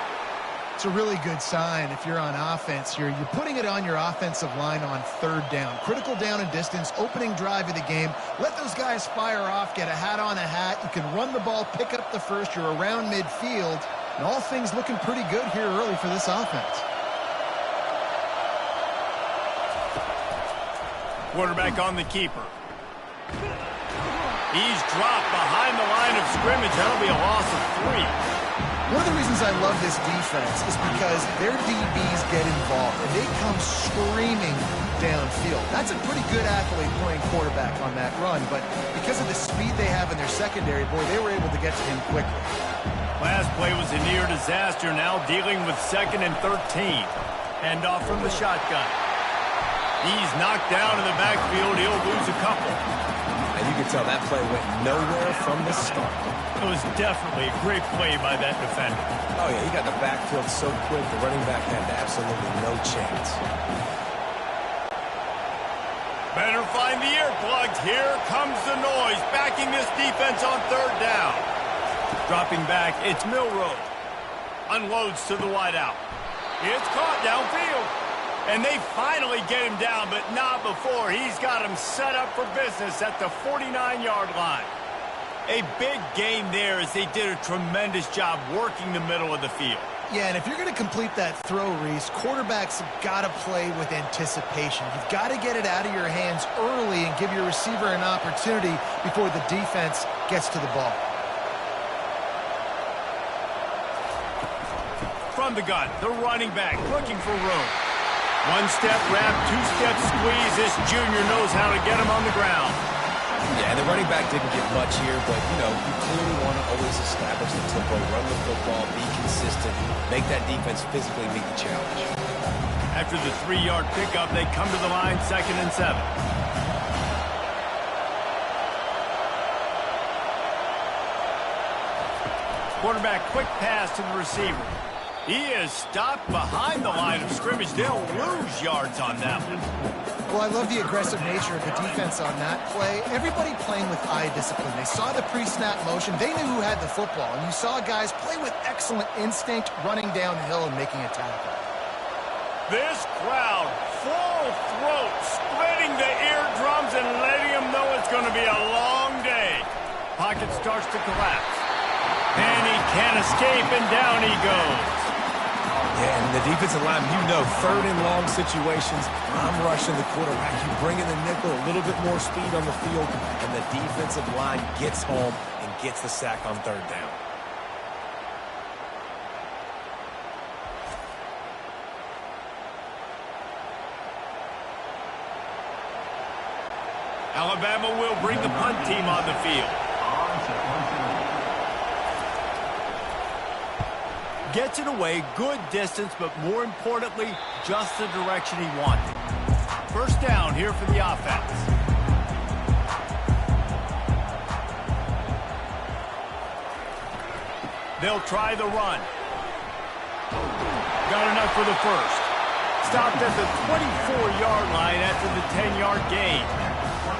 It's a really good sign if you're on offense here. You're putting it on your offensive line on 3rd down. Critical down and distance, opening drive of the game. Let those guys fire off, get a hat on a hat. You can run the ball, pick up the first. You're around midfield. And all things looking pretty good here early for this offense. Quarterback on the keeper. He's dropped behind the line of scrimmage. That'll be a loss of 3. One of the reasons I love this defense is because their DBs get involved, and they come screaming downfield. That's a pretty good athlete playing quarterback on that run, but because of the speed they have in their secondary, boy, they were able to get to him quickly. Last play was a near disaster, now dealing with 2nd and 13. Handoff from the shotgun. He's knocked down in the backfield. He'll lose a couple. And you can tell that play went nowhere from the start. It was definitely a great play by that defender. Oh, yeah, he got in the backfield so quick, the running back had absolutely no chance. Better find the earplugs. Here comes the noise, backing this defense on 3rd down. Dropping back, it's Milroe. Unloads to the wideout. It's caught downfield. And they finally get him down, but not before. He's got him set up for business at the 49-yard line. A big game there as they did a tremendous job working the middle of the field. Yeah, and if you're going to complete that throw, Reese, quarterbacks have got to play with anticipation. You've got to get it out of your hands early and give your receiver an opportunity before the defense gets to the ball. From the gun, the running back looking for room. One-step wrap, two-step squeeze. This junior knows how to get him on the ground. Yeah, and the running back didn't get much here, but, you know, you clearly want to always establish the tempo, run the football, be consistent, make that defense physically meet the challenge. After the 3-yard pickup, they come to the line, 2nd and 7. Quarterback, quick pass to the receiver. He is stopped behind the line of scrimmage. They'll lose yards on that one. Well, I love the aggressive nature of the defense on that play. Everybody playing with eye discipline. They saw the pre-snap motion. They knew who had the football. And you saw guys play with excellent instinct, running downhill and making a tackle. This crowd, full throat, splitting the eardrums and letting them know it's going to be a long day. Pocket starts to collapse. And he can't escape, and down he goes. Yeah, and the defensive line, you know, 3rd and long situations, I'm rushing the quarterback. You bring in the nickel, a little bit more speed on the field, and the defensive line gets home and gets the sack on 3rd down. Alabama will bring the punt team on the field. Gets it away, good distance, but more importantly, just the direction he wanted. First down here for the offense. They'll try the run. Got enough for the first. Stopped at the 24-yard line after the 10-yard gain.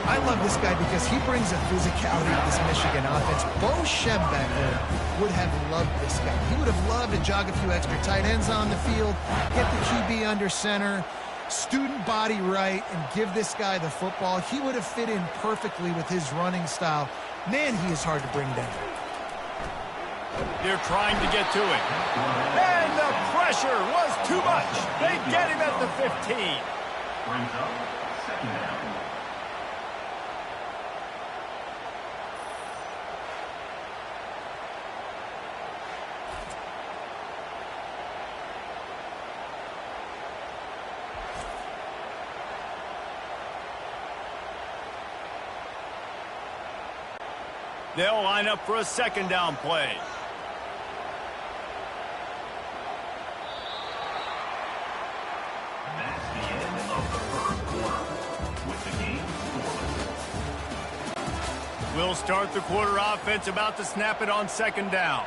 I love this guy because he brings a physicality to this Michigan offense. Bo Schembechler would have loved this guy. He would have loved to jog a few extra tight ends on the field, get the QB under center, student body right, and give this guy the football. He would have fit in perfectly with his running style. Man, he is hard to bring down. They're trying to get to it. And the pressure was too much. They get him at the 15. Brings up second down. They'll line up for a second down play. That's the end of the first quarter with the game scoreless. We'll start the quarter offense, about to snap it on second down.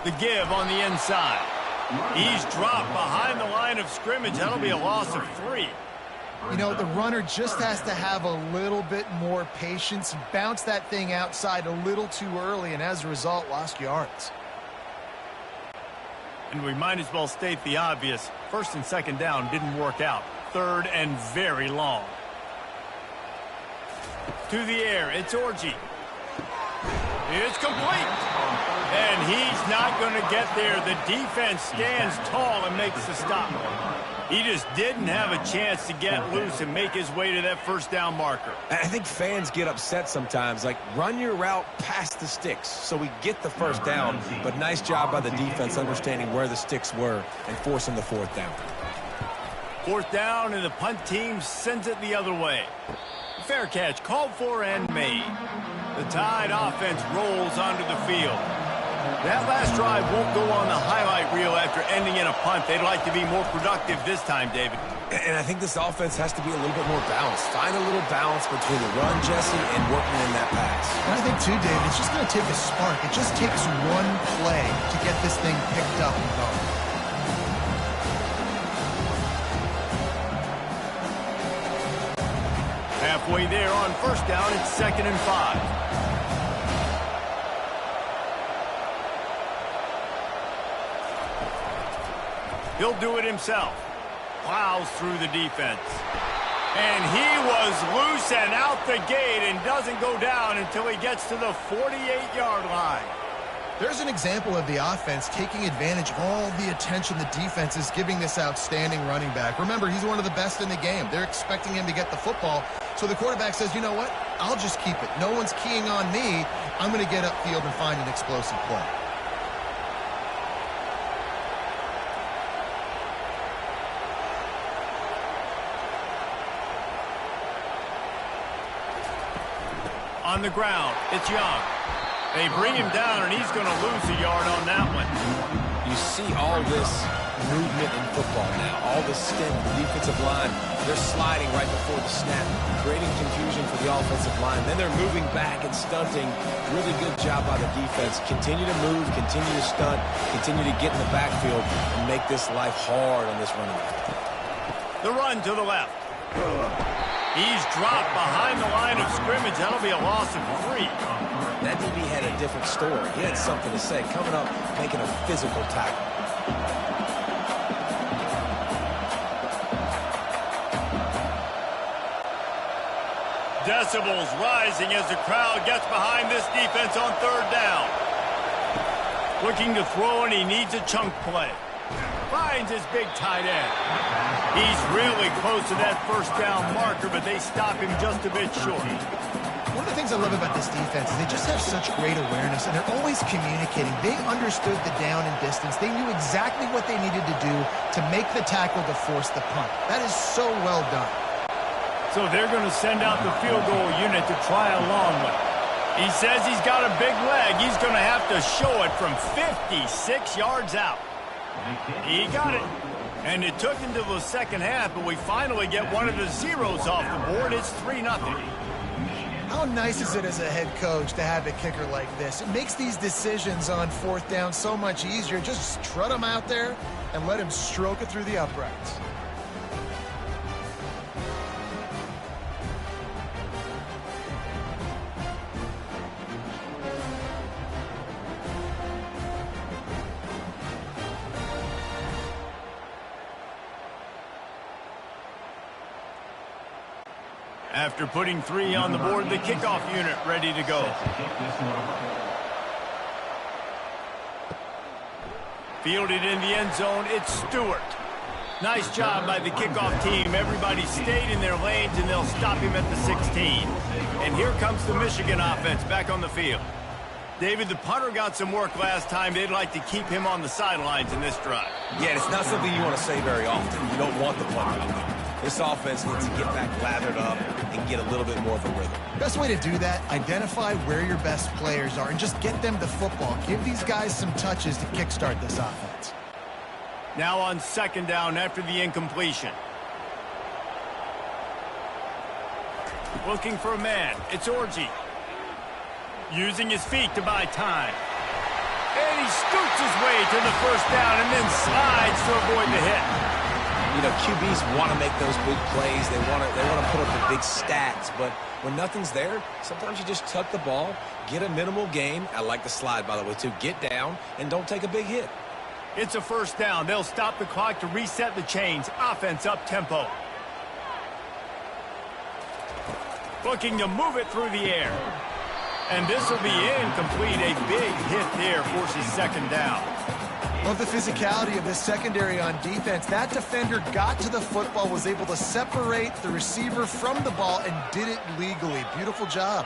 The give on the inside. He's dropped behind the line of scrimmage. That'll be a loss of 3. You know, the runner just has to have a little bit more patience, bounce that thing outside a little too early, and as a result, lost yards. And we might as well state the obvious. First and second down didn't work out. Third and very long. To the air, it's Orji. It's complete. And he's not going to get there. The defense stands tall and makes the stop. He just didn't have a chance to get loose and make his way to that first down marker. I think fans get upset sometimes, like run your route past the sticks so we get the first down, but nice job by the defense understanding where the sticks were and forcing the fourth down. Fourth down, and the punt team sends it the other way. Fair catch called for and made. The Tide offense rolls onto the field. That last drive won't go on the highlight reel after ending in a punt. They'd like to be more productive this time, David. And I think this offense has to be a little bit more balanced. Find a little balance between the run, Jesse, and working in that pass. And I think, too, David, it's just going to take a spark. It just takes one play to get this thing picked up and going. Halfway there on first down, it's 2nd and 5. He'll do it himself. Plows through the defense. And he was loose and out the gate and doesn't go down until he gets to the 48-yard line. There's an example of the offense taking advantage of all the attention the defense is giving this outstanding running back. Remember, he's one of the best in the game. They're expecting him to get the football. So the quarterback says, you know what? I'll just keep it. No one's keying on me. I'm going to get upfield and find an explosive play. On the ground, it's Young. They bring him down, and he's going to lose a yard on that one. You see all this movement in football now. All the stint, the defensive line, they're sliding right before the snap, creating confusion for the offensive line. Then they're moving back and stunting. Really good job by the defense. Continue to move, continue to stunt, continue to get in the backfield and make this life hard on this running back. The run to the left. He's dropped behind the line of scrimmage. That'll be a loss of 3. That DB had a different story. He had something to say. Coming up, making a physical tackle. Decibels rising as the crowd gets behind this defense on third down. Looking to throw, and he needs a chunk play. Finds his big tight end. He's really close to that first down marker, but they stop him just a bit short. One of the things I love about this defense is they just have such great awareness, and they're always communicating. They understood the down and distance. They knew exactly what they needed to do to make the tackle to force the punt. That is so well done. So they're going to send out the field goal unit to try a long one. He says he's got a big leg. He's going to have to show it from 56 yards out. He got it. And it took until the second half, but we finally get one of the zeros off the board. It's 3-0. How nice is it as a head coach to have a kicker like this? It makes these decisions on fourth down so much easier. Just strut him out there and let him stroke it through the uprights. After putting 3 on the board, the kickoff unit ready to go. Fielded in the end zone, it's Stewart. Nice job by the kickoff team. Everybody stayed in their lanes, and they'll stop him at the 16. And here comes the Michigan offense back on the field. David, the punter got some work last time. They'd like to keep him on the sidelines in this drive. Yeah, it's not something you want to say very often. You don't want the punter out there. This offense needs to get back lathered up and get a little bit more of a rhythm. Best way to do that, identify where your best players are and just get them the football. Give these guys some touches to kickstart this offense. Now on second down after the incompletion. Looking for a man. It's Orji. Using his feet to buy time. And he scoots his way to the first down and then slides to avoid the hit. You know, QBs want to make those big plays. They want to put up the big stats. But when nothing's there, sometimes you just tuck the ball, get a minimal gain. I like the slide, by the way, too. Get down and don't take a big hit. It's a first down. They'll stop the clock to reset the chains. Offense up tempo. Looking to move it through the air. And this will be incomplete. A big hit there forces second down. Love the physicality of this secondary on defense. That defender got to the football, was able to separate the receiver from the ball, and did it legally. Beautiful job.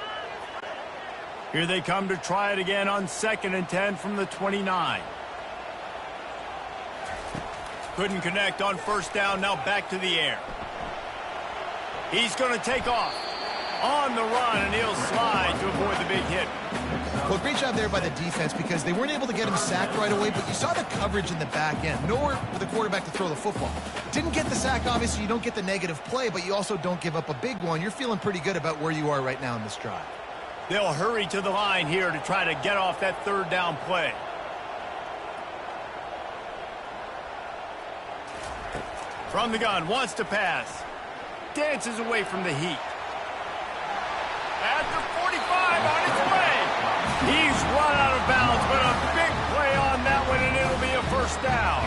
Here they come to try it again on 2nd and 10 from the 29. Couldn't connect on first down. Now back to the air. He's going to take off. On the run, and he'll slide to avoid the big hit. Well, great job there by the defense because they weren't able to get him sacked right away, but you saw the coverage in the back end. Nowhere for the quarterback to throw the football. Didn't get the sack, obviously. You don't get the negative play, but you also don't give up a big one. You're feeling pretty good about where you are right now in this drive. They'll hurry to the line here to try to get off that third down play. From the gun, wants to pass. Dances away from the heat. At the 45, on his way. He's run out of bounds, but a big play on that one, and it'll be a first down.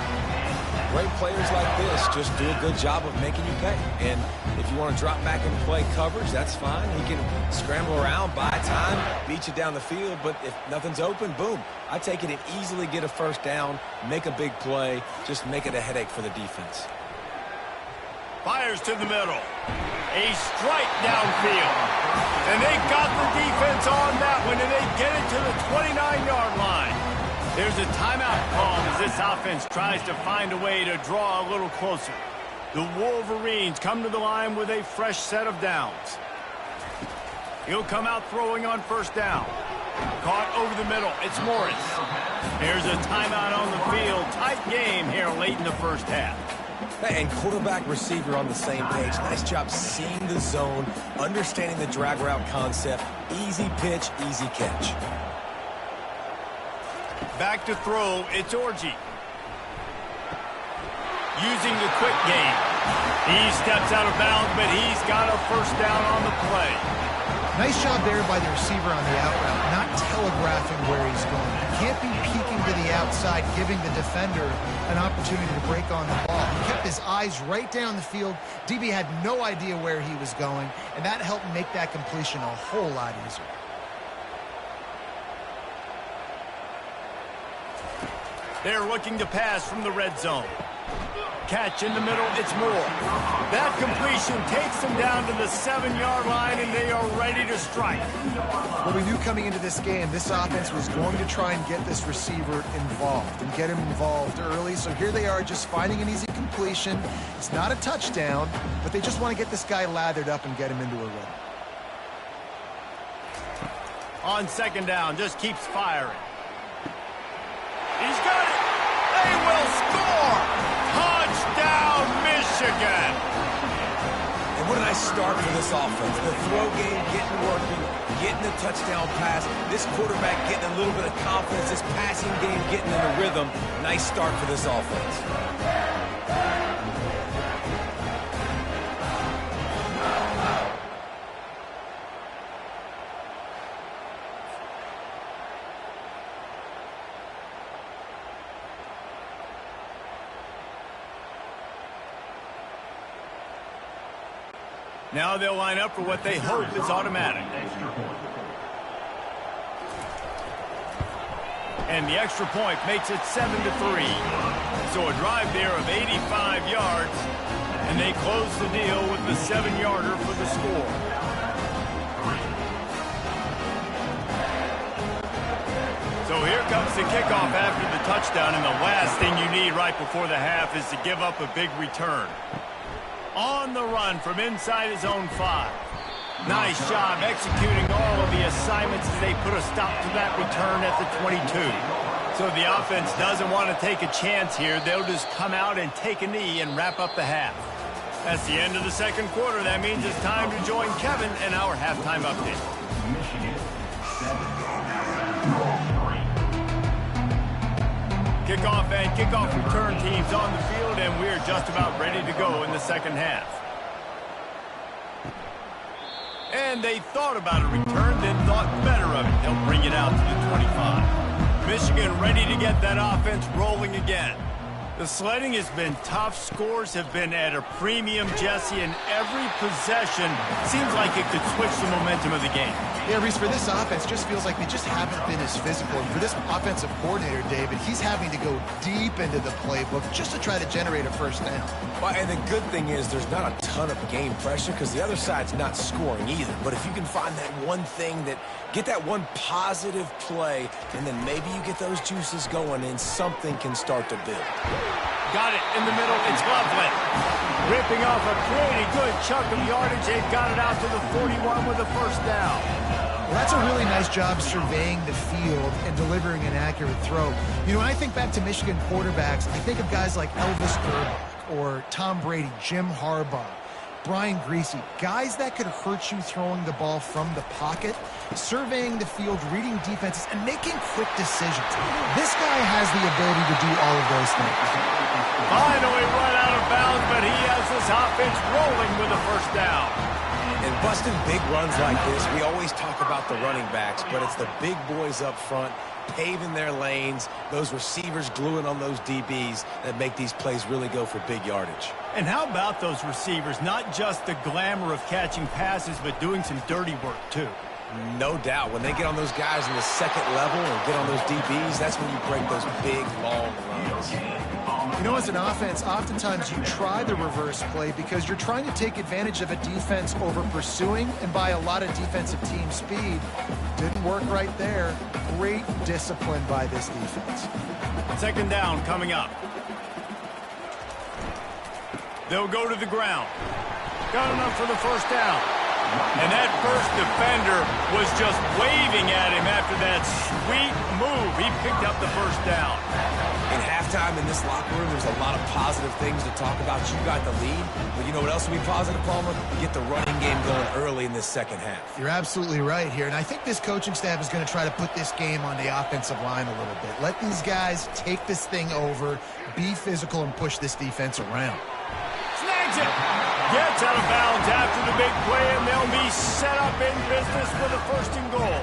Great players like this just do a good job of making you pay. And if you want to drop back and play coverage, that's fine. He can scramble around, buy time, beat you down the field. But if nothing's open, boom. I take it and easily get a first down, make a big play, just make it a headache for the defense. Fires to the middle. A strike downfield. And they got the defense on that one, and they get it to the 29-yard line. There's a timeout call as this offense tries to find a way to draw a little closer. The Wolverines come to the line with a fresh set of downs. He'll come out throwing on first down. Caught over the middle. It's Morris. There's a timeout on the field. Tight game here late in the first half. And quarterback receiver on the same page. Nice job seeing the zone, understanding the drag route concept. Easy pitch, easy catch. Back to throw, it's Orji. Using the quick game. He steps out of bounds, but he's got a first down on the play. Nice job there by the receiver on the out route, not telegraphing where he's going. He can't be peeking to the outside, giving the defender an opportunity to break on the ball. He kept his eyes right down the field. DB had no idea where he was going, and that helped make that completion a whole lot easier. They're looking to pass from the red zone. catch in the middle, it's Moore. That completion takes them down to the 7-yard line, and they are ready to strike. Well, we knew coming into this game, this offense was going to try and get this receiver involved and get him involved early. So here they are just finding an easy completion. It's not a touchdown, but they just want to get this guy lathered up and get him into a rhythm. On second down, just keeps firing. He's got it. They will score. Touchdown, Michigan. And what a nice start for this offense. The throw game getting working, getting the touchdown pass. This quarterback getting a little bit of confidence. This passing game getting in a rhythm. Nice start for this offense. Now they'll line up for what they hope is automatic. And the extra point makes it 7-3. So a drive there of 85 yards, and they close the deal with the 7-yarder for the score. So here comes the kickoff after the touchdown, and the last thing you need right before the half is to give up a big return. On the run from inside his own 5. Nice job executing all of the assignments as they put a stop to that return at the 22. So the offense doesn't want to take a chance here. They'll just come out and take a knee and wrap up the half. That's the end of the second quarter. That means it's time to join Kevin in our halftime update. Michigan 7, Kickoff and kickoff return teams on the field, and we're just about ready to go in the second half. And they thought about a return, then thought better of it. They'll bring it out to the 25. Michigan ready to get that offense rolling again. The sledding has been tough. Scores have been at a premium, Jesse, and every possession seems like it could switch the momentum of the game. Yeah, Reese, for this offense, just feels like they just haven't been as physical. And for this offensive coordinator, David, he's having to go deep into the playbook just to try to generate a first down. Well, and the good thing is there's not a ton of game pressure because the other side's not scoring either. But if you can find that one thing get that one positive play, and then maybe you get those juices going and something can start to build. Got it in the middle. It's Loveland. Ripping off a pretty good chunk of yardage. They've got it out to the 41 with a first down. Well, that's a really nice job surveying the field and delivering an accurate throw. You know, when I think back to Michigan quarterbacks, I think of guys like Elvis Grbac or Tom Brady, Jim Harbaugh, Brian Greasy, guys that could hurt you throwing the ball from the pocket, surveying the field, reading defenses, and making quick decisions. This guy has the ability to do all of those things. Finally run out of bounds, but he has this offense rolling with a first down. And busting big runs like this, we always talk about the running backs, but it's the big boys up front paving their lanes, those receivers gluing on those DBs that make these plays really go for big yardage. And how about those receivers? Not just the glamour of catching passes, but doing some dirty work, too. No doubt. When they get on those guys in the second level and get on those DBs, that's when you break those big, long runs. You know, as an offense, oftentimes you try the reverse play because you're trying to take advantage of a defense over pursuing and by a lot of defensive team speed. Didn't work right there. Great discipline by this defense. Second down coming up. They'll go to the ground. Got enough for the first down. And that first defender was just waving at him after that sweet move. He picked up the first down. In halftime in this locker room, there's a lot of positive things to talk about. You got the lead, but you know what else will be positive, Palmer? Get the running game going early in this second half. You're absolutely right here, and I think this coaching staff is going to try to put this game on the offensive line a little bit. Let these guys take this thing over, be physical, and push this defense around. Snags it. Gets out of bounds after the big play, and they'll be set up in business with a first and goal.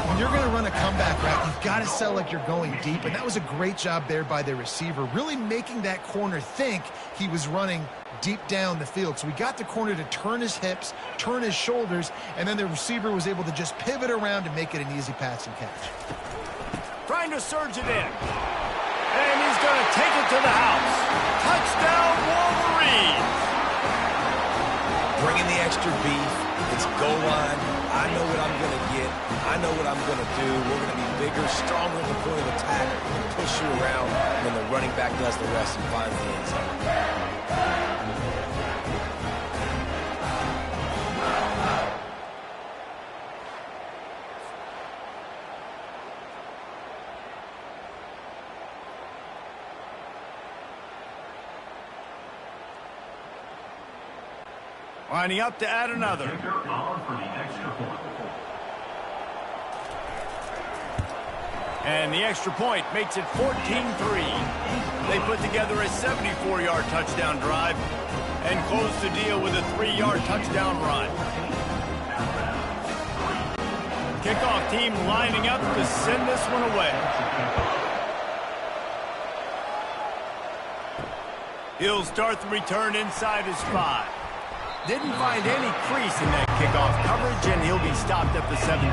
When you're going to run a comeback route, you've got to sell like you're going deep, and that was a great job there by the receiver, really making that corner think he was running deep down the field. So we got the corner to turn his hips, turn his shoulders, and then the receiver was able to just pivot around and make it an easy pass and catch. Trying to surge it in. And he's going to take it to the house. Touchdown, Wolverines! Bringing the extra beef. It's goal line. I know what I'm going to get. I know what I'm going to do. We're going to be bigger, stronger at the point of attack, and push you around when the running back does the rest and finds the end zone. Lining up to add another. And the extra point makes it 14-3. They put together a 74-yard touchdown drive and close the deal with a 3-yard touchdown run. Kickoff team lining up to send this one away. He'll start the return inside his 5. Didn't find any crease in that kickoff coverage, and he'll be stopped at the 17.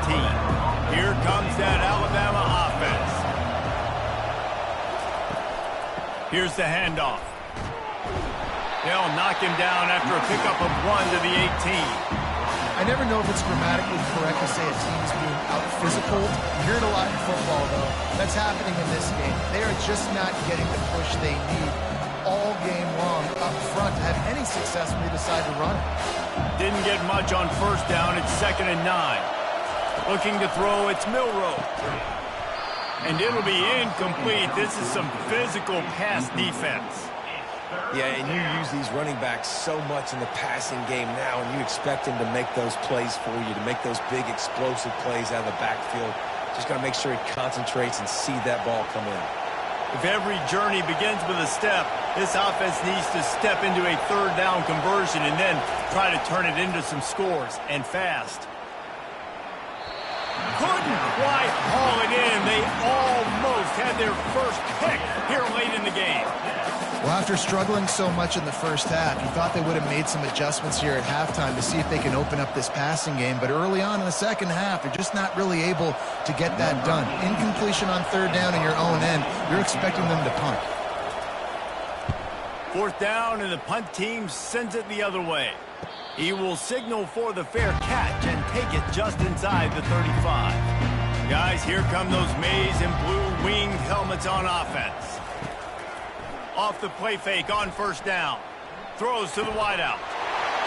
Here comes that Alabama offense. Here's the handoff. They'll knock him down after a pickup of 1 to the 18. I never know if it's grammatically correct to say a team's being out-physical. You hear it a lot in football, though. That's happening in this game. They are just not getting the push they need all game long up front to have any success when they decide to run it. Didn't get much on first down. It's 2nd and 9. Looking to throw, it's Milroe. And it'll be incomplete. This is some physical pass defense. Yeah, and you use these running backs so much in the passing game now, and you expect them to make those plays for you, to make those big explosive plays out of the backfield. Just got to make sure he concentrates and see that ball come in. If every journey begins with a step, this offense needs to step into a 3rd down conversion and then try to turn it into some scores, and fast. Couldn't quite haul it in. They almost had their first pick here late in the game. Well, after struggling so much in the first half, you thought they would have made some adjustments here at halftime to see if they can open up this passing game. But early on in the second half, they're just not really able to get that done. Incompletion on 3rd down in your own end, you're expecting them to punt. 4th down, and the punt team sends it the other way. He will signal for the fair catch and take it just inside the 35. Guys, here come those maize and blue winged helmets on offense. Off the play fake on 1st down. Throws to the wideout.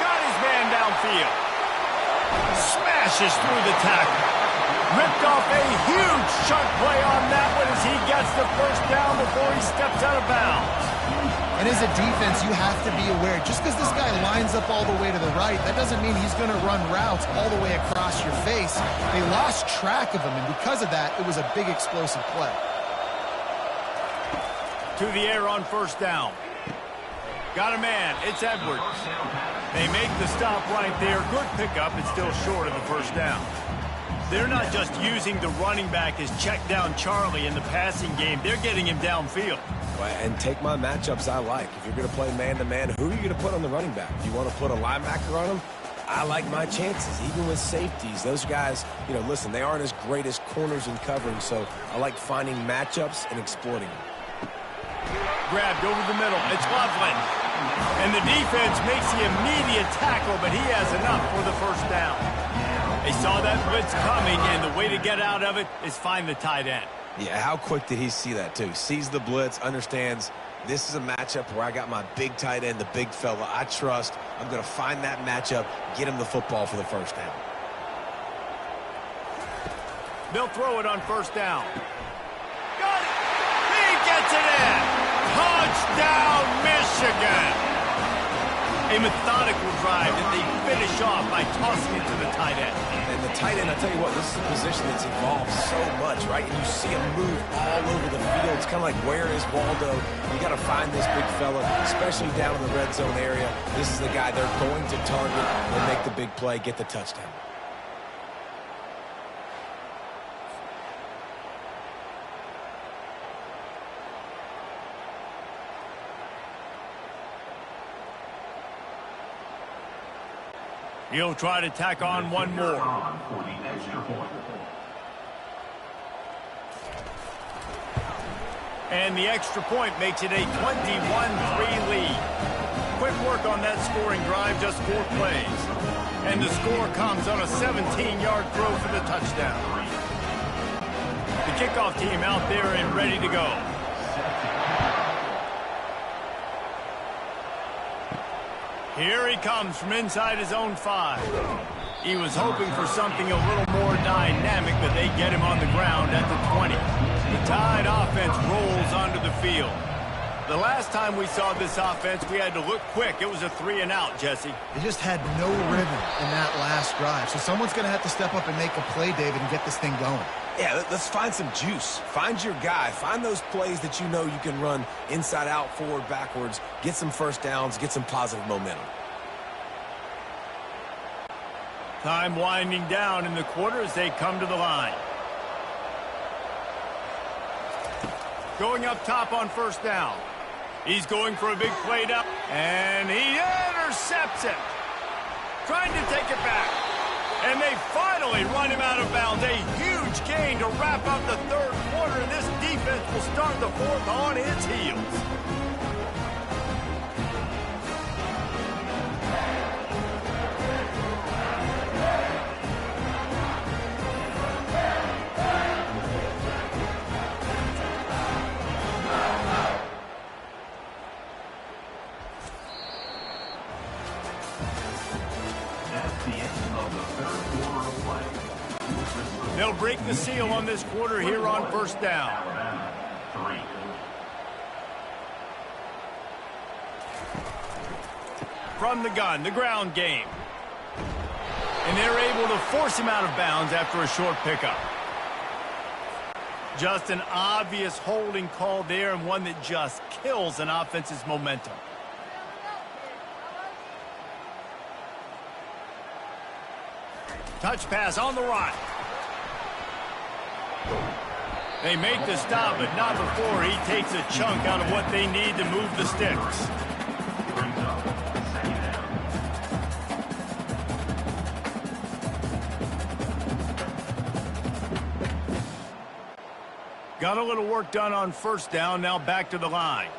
Got his man downfield. Smashes through the tackle. Ripped off a huge chunk play on that one as he gets the 1st down before he steps out of bounds. And as a defense, you have to be aware, just because this guy lines up all the way to the right, that doesn't mean he's going to run routes all the way across your face. They lost track of him, and because of that, it was a big explosive play. To the air on 1st down. Got a man. It's Edwards. They make the stop right there. Good pickup. It's still short of the 1st down. They're not just using the running back as check down Charlie in the passing game. They're getting him downfield. And take my matchups I like. If you're going to play man-to-man, who are you going to put on the running back? If you want to put a linebacker on him, I like my chances, even with safeties. Those guys, listen, they aren't as great as corners in covering, so I like finding matchups and exploiting them. Grabbed over the middle. It's Loveland. And the defense makes the immediate tackle, but he has enough for the 1st down. They saw that blitz coming, and the way to get out of it is find the tight end. Yeah, how quick did he see that, too? Sees the blitz, understands this is a matchup where I got my big tight end, the big fella I trust. I'm going to find that matchup, get him the football for the 1st down. They'll throw it on 1st down. Got it! He gets it in! Touchdown, Michigan! A methodical drive that they finish off by tossing it to the tight end. And the tight end, I tell you what, this is a position that's evolved so much, right? And you see him move all over the field. It's kind of like, where is Waldo? You got to find this big fella, especially down in the red zone area. This is the guy they're going to target and make the big play, get the touchdown. He'll try to tack on one more. And the extra point makes it a 21-3 lead. Quick work on that scoring drive, just 4 plays. And the score comes on a 17-yard throw for the touchdown. The kickoff team out there and ready to go. Here he comes from inside his own 5. He was hoping for something a little more dynamic, but they get him on the ground at the 20. The Tide offense rolls onto the field. The last time we saw this offense, we had to look quick. It was a 3-and-out, Jesse. They just had no rhythm in that last drive. So someone's going to have to step up and make a play, David, and get this thing going. Yeah, let's find some juice. Find your guy. Find those plays that you know you can run inside out, forward, backwards. Get some first downs. Get some positive momentum. Time winding down in the quarter as they come to the line. Going up top on first down. He's going for a big play down, and he intercepts it. Trying to take it back. And they finally run him out of bounds. A huge gain to wrap up the third quarter, and this defense will start the fourth on its heels. They'll break the seal on this quarter here on first down. From the gun, the ground game. And they're able to force him out of bounds after a short pickup. Just an obvious holding call there, and one that just kills an offense's momentum. Touch pass on the right. They make the stop, but not before he takes a chunk out of what they need to move the sticks. Got a little work done on first down, now back to the line.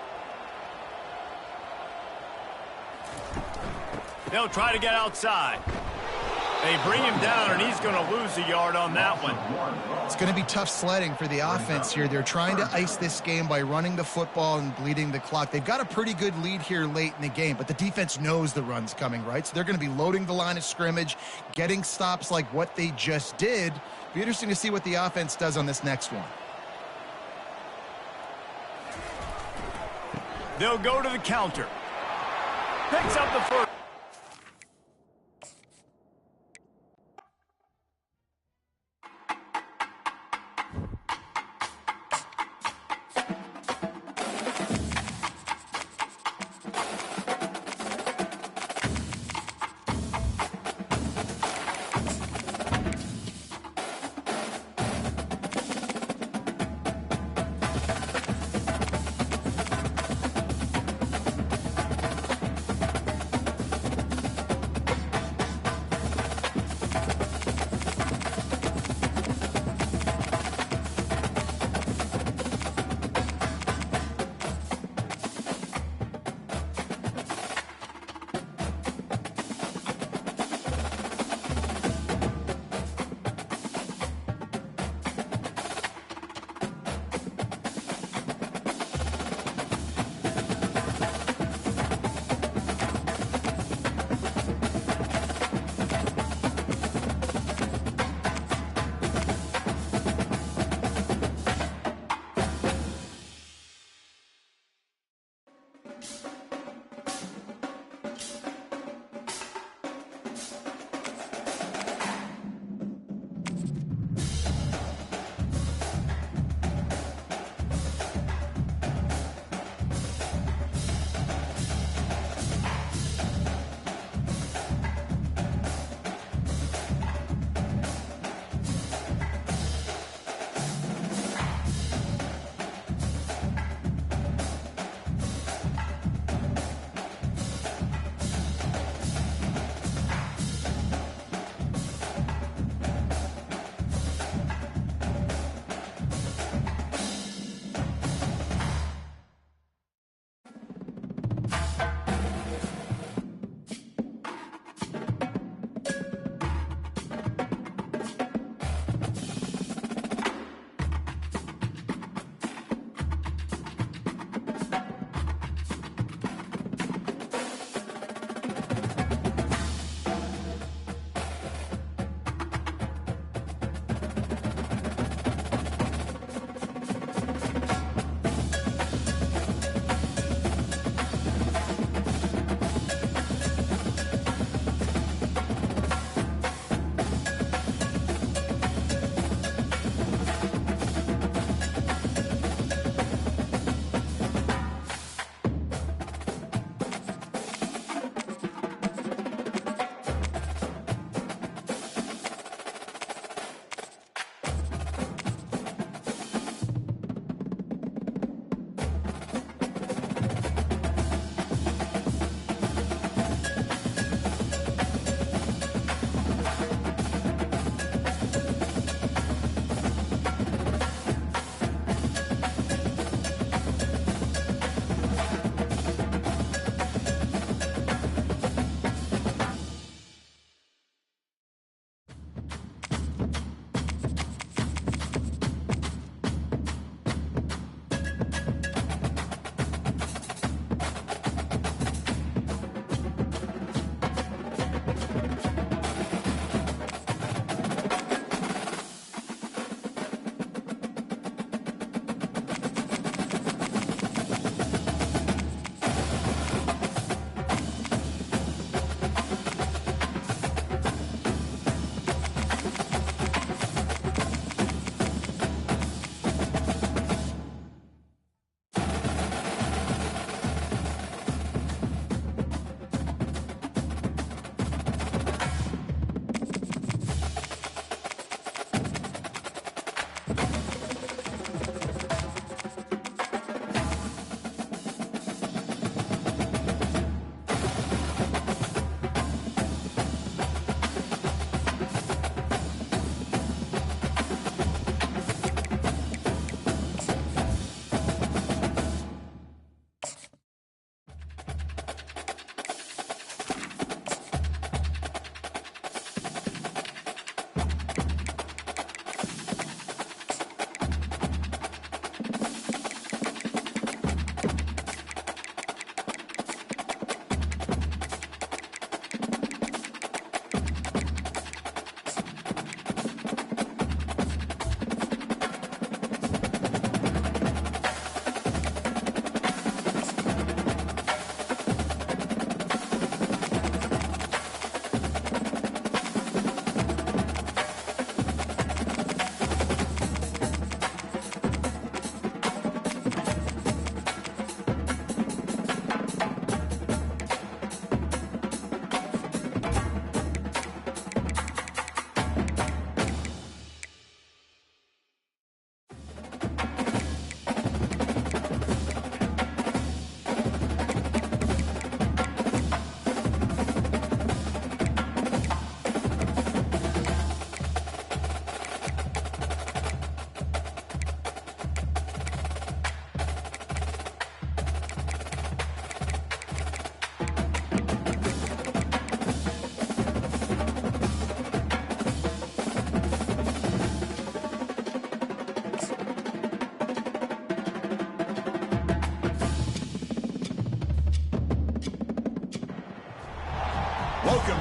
They'll try to get outside. They bring him down, and he's going to lose a yard on that one. It's going to be tough sledding for the offense here. They're trying to ice this game by running the football and bleeding the clock. They've got a pretty good lead here late in the game, but the defense knows the run's coming, right? So they're going to be loading the line of scrimmage, getting stops like what they just did. Be interesting to see what the offense does on this next one. They'll go to the counter. Picks up the first.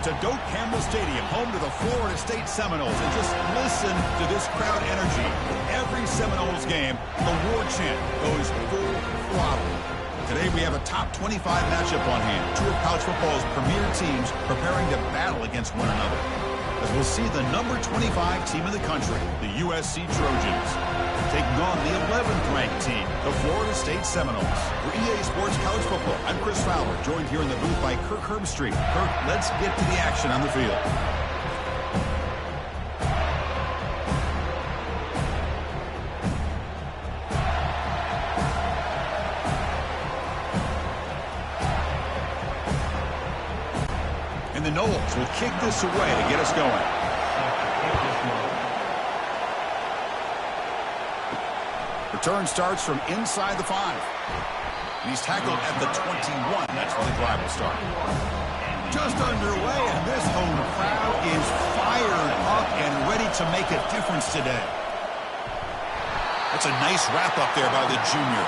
to Doak Campbell Stadium, home to the Florida State Seminoles. And just listen to this crowd energy. Every Seminoles game, the war chant goes full throttle. Today we have a top 25 matchup on hand. Two of college football's premier teams preparing to battle against one another. As we'll see the number 25 team in the country, the USC Trojans, taking on the 11th ranked team, the Florida State Seminoles. For EA Sports College Football, I'm Chris Fowler, joined here in the booth by Kirk Herbstreit. Kirk, let's get to the action on the field. And the Noles will kick this away to get us going. Return starts from inside the 5. And he's tackled at the 21. That's where the drive will start. Just underway, and this home crowd is fired up and ready to make a difference today. That's a nice wrap-up there by the junior.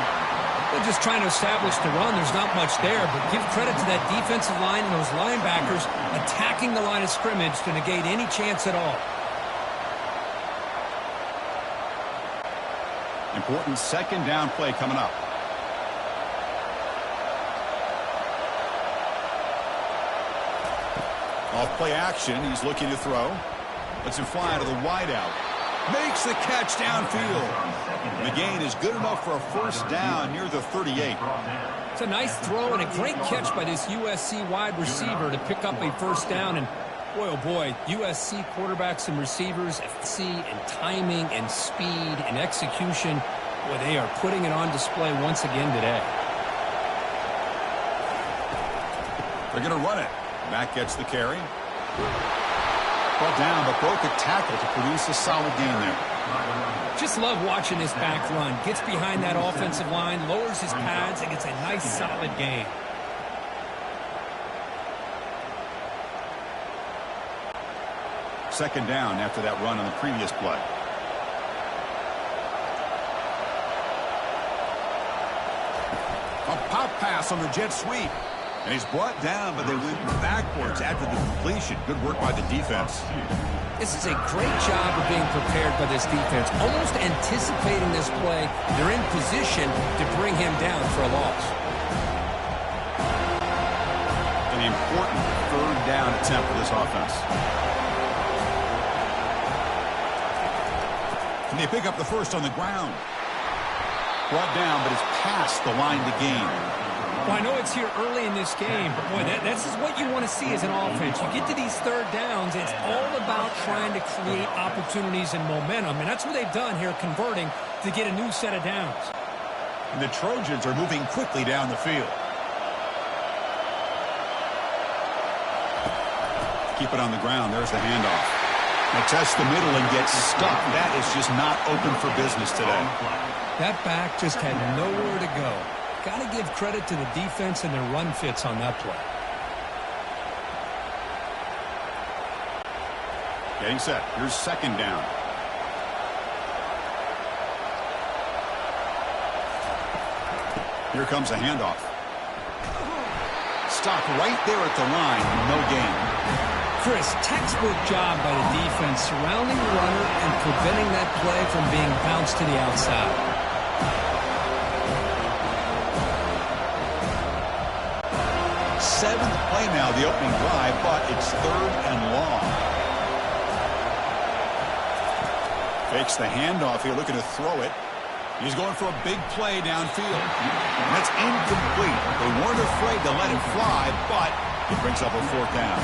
They're just trying to establish the run. There's not much there, but give credit to that defensive line and those linebackers attacking the line of scrimmage to negate any chance at all. Important second down play coming up. Off play action, he's looking to throw. Lets him fly to the wideout. Makes the catch downfield. The gain is good enough for a first down near the 38. It's a nice throw and a great catch by this USC wide receiver to pick up a first down. And boy, oh boy, USC quarterbacks and receivers, efficiency and timing and speed and execution, boy, they are putting it on display once again today. They're going to run it. Mack gets the carry. Brought down, but broke a tackle to produce a solid gain there. Just love watching this back run. Gets behind that offensive line, lowers his pads, and gets a nice solid gain. Second down after that run on the previous play. A pop pass on the jet sweep. And he's brought down, but they went backwards after the completion. Good work by the defense. This is a great job of being prepared by this defense. Almost anticipating this play. They're in position to bring him down for a loss. An important third down attempt for this offense. And they pick up the first on the ground. Brought down, but it's past the line to gain. Well, I know it's here early in this game, but boy, this is what you want to see as an offense. You get to these third downs, it's all about trying to create opportunities and momentum, and that's what they've done here, converting to get a new set of downs. And the Trojans are moving quickly down the field. Keep it on the ground. There's the handoff. Now test the middle and get stuck. That is just not open for business today. That back just had nowhere to go. Got to give credit to the defense and their run fits on that play. Getting set. Here's second down. Here comes a handoff. Stop right there at the line. No gain. Chris, textbook job by the defense surrounding the runner and preventing that play from being bounced to the outside. Seventh play now, the opening drive, but it's third and long. Fakes the handoff here, looking to throw it. He's going for a big play downfield. And that's incomplete. They weren't afraid to let it fly, but it brings up a fourth down.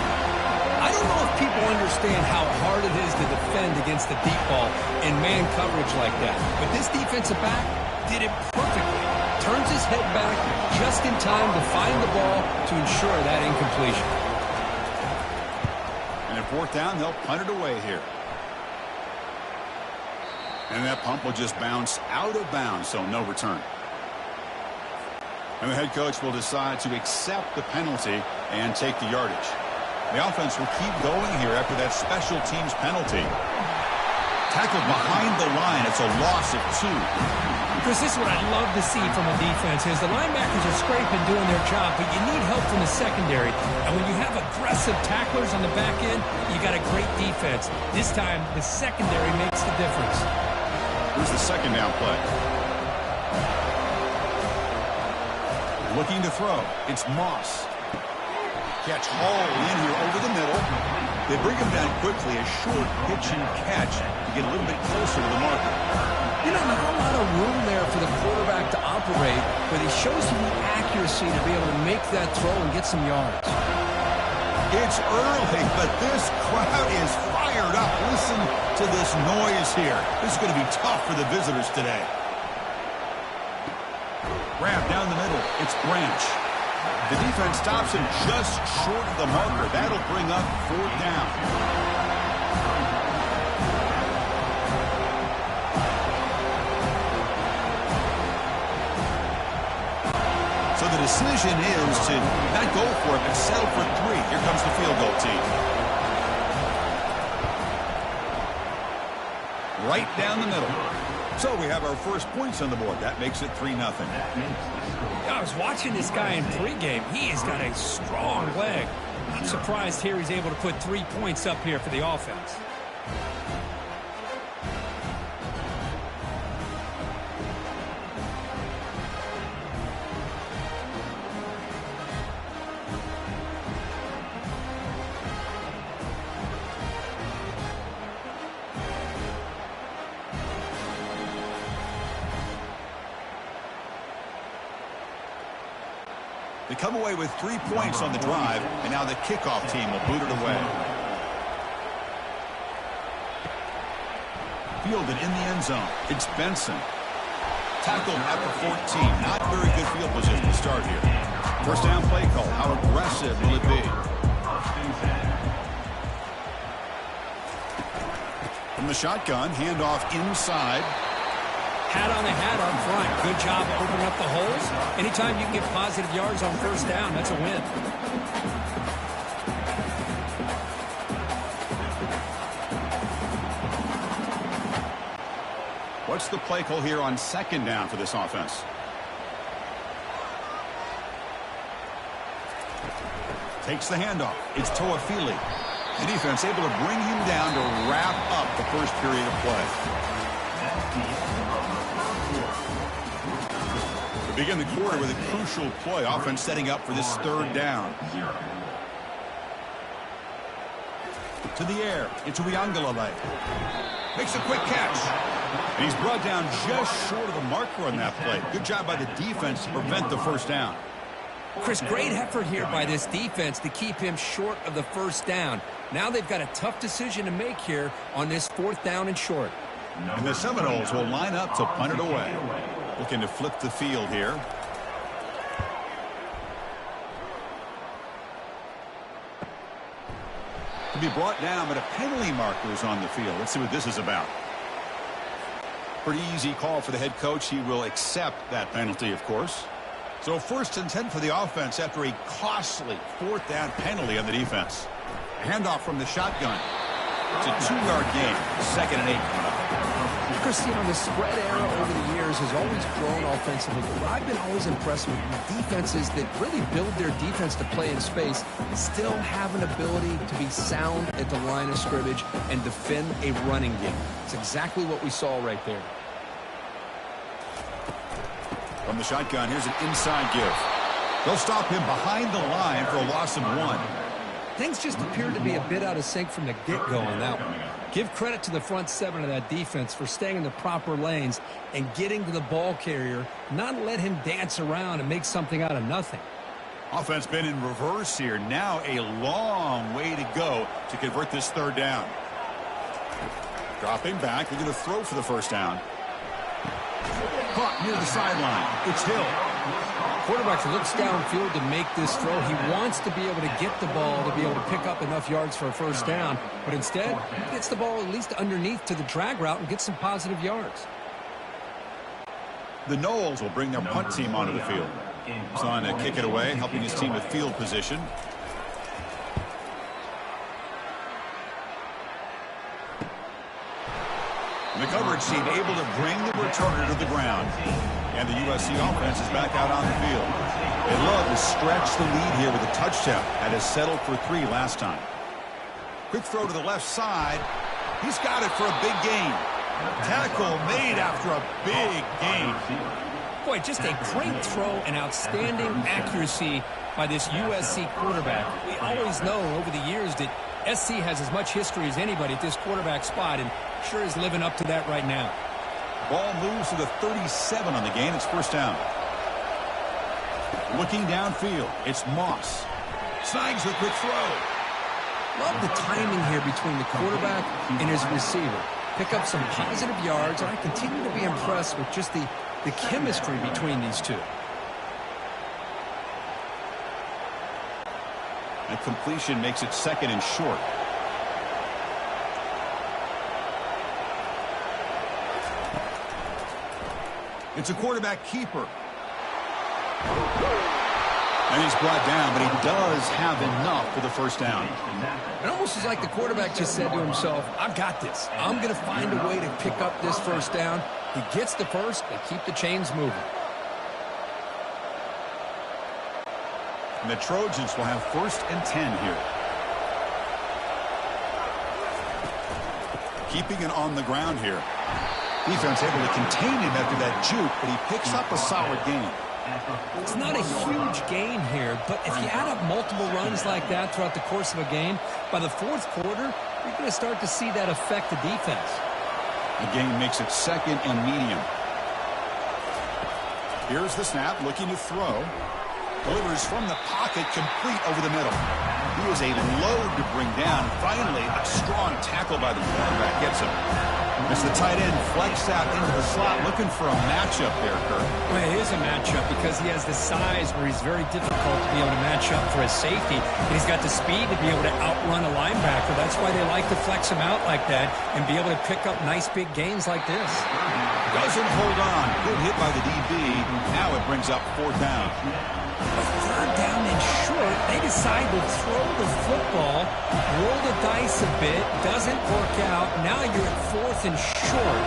I don't know if people understand how hard it is to defend against the deep ball in man coverage like that. But this defensive back did it perfectly. Turns his head back just in time to find the ball to ensure that incompletion. And at fourth down, they'll punt it away here. And that pump will just bounce out of bounds, so no return. And the head coach will decide to accept the penalty and take the yardage. The offense will keep going here after that special teams penalty. Tackled behind the line. It's a loss of 2. Because this is what I love to see from a defense is the linebackers are scraping, doing their job, but you need help from the secondary. And when you have aggressive tacklers on the back end, you got a great defense. This time, the secondary makes the difference. Here's the second down play. Looking to throw. It's Moss. Catch hauled in here over the middle. They bring him down quickly. A short pitch and catch to get a little bit closer to the marker. You know, not a lot of room there for the quarterback to operate, but he shows you the accuracy to be able to make that throw and get some yards. It's early, but this crowd is fired up. Listen to this noise here. This is going to be tough for the visitors today. Grab down the middle. It's Branch. The defense stops him just short of the marker. That'll bring up fourth down. So the decision is to not go for it, but settle for 3. Here comes the field goal team. Right down the middle. So we have our first points on the board. That makes it 3-0. I was watching this guy in pregame. He has got a strong leg. I'm surprised here he's able to put 3 points up here for the offense. They come away with 3 points on the drive, and now the kickoff team will boot it away. Fielded in the end zone. It's Benson. Tackled at the 14. Not very good field position to start here. First down play call. How aggressive will it be? From the shotgun, handoff inside. Hat on the hat up front. Good job opening up the holes. Anytime you can get positive yards on first down, that's a win. What's the play call here on second down for this offense? Takes the handoff. It's Toafili. The defense able to bring him down to wrap up the first period of play. Begin the quarter with a crucial play. Offense setting up for this third down. To the air. It's Uiagalelei. Makes a quick catch. And he's brought down just short of the marker on that play. Good job by the defense to prevent the first down. Chris, great effort here by this defense to keep him short of the first down. Now they've got a tough decision to make here on this fourth down and short. And the Seminoles will line up to punt it away. Looking to flip the field here. To be brought down, but a penalty marker is on the field. Let's see what this is about. Pretty easy call for the head coach. He will accept that penalty, of course. So 1st and 10 for the offense after a costly fourth down penalty on the defense. A handoff from the shotgun. It's a 2-yard gain. 2nd and 8 coming up. Chris, you know, the spread era over the years has always grown offensively, but I've been always impressed with defenses that really build their defense to play in space, still have an ability to be sound at the line of scrimmage and defend a running game. It's exactly what we saw right there. From the shotgun, here's an inside give. They'll stop him behind the line for a loss of 1. Things just appeared to be a bit out of sync from the get-go on that one. Give credit to the front 7 of that defense for staying in the proper lanes and getting to the ball carrier, not let him dance around and make something out of nothing. Offense been in reverse here. Now a long way to go to convert this third down. Dropping back. They're going to throw for the first down. Caught near the sideline. It's Hill. Quarterback looks downfield to make this throw. He wants to be able to get the ball to be able to pick up enough yards for a first down, but instead he gets the ball at least underneath to the drag route and gets some positive yards. The Noles will bring their punt team onto the field. He's on to kick it away, helping his team with field position. The coverage team able to bring the returner to the ground. And the USC offense is back out on the field. They love to stretch the lead here with a touchdown. Had us settled for 3 last time. Quick throw to the left side. He's got it for a big gain. Tackle made after a big gain. Boy, just a great throw and outstanding accuracy by this USC quarterback. We always know over the years that SC has as much history as anybody at this quarterback spot, and sure is living up to that right now. Ball moves to the 37 on the gain. It's first down. Looking downfield, it's Moss. Snags a quick throw. Love the timing here between the quarterback and his receiver. Pick up some positive yards, and I continue to be impressed with just the chemistry between these two. A completion makes it second and short. It's a quarterback keeper. And he's brought down, but he does have enough for the first down. It almost is like the quarterback just said to himself, I've got this. I'm going to find a way to pick up this first down. He gets the first, they keep the chains moving. And the Trojans will have first and 10 here. Keeping it on the ground here. Defense able to contain him after that juke, but he picks up a solid gain. It's not a huge gain here, but if you add up multiple runs like that throughout the course of a game, by the fourth quarter, you're going to start to see that affect the defense. The gain makes it second and medium. Here's the snap, looking to throw. Delivers from the pocket, complete over the middle. He was a load to bring down. Finally, a strong tackle by the quarterback gets him. As the tight end flexed out into the slot, looking for a matchup there, Kirk. Well, it is a matchup because he has the size where he's very difficult to be able to match up for his safety. And he's got the speed to be able to outrun a linebacker. That's why they like to flex him out like that and be able to pick up nice big gains like this. Doesn't hold on. Good hit by the DB. Now it brings up fourth down. A third down and short, they decide to throw the football, roll the dice a bit, doesn't work out. Now you're at fourth and short.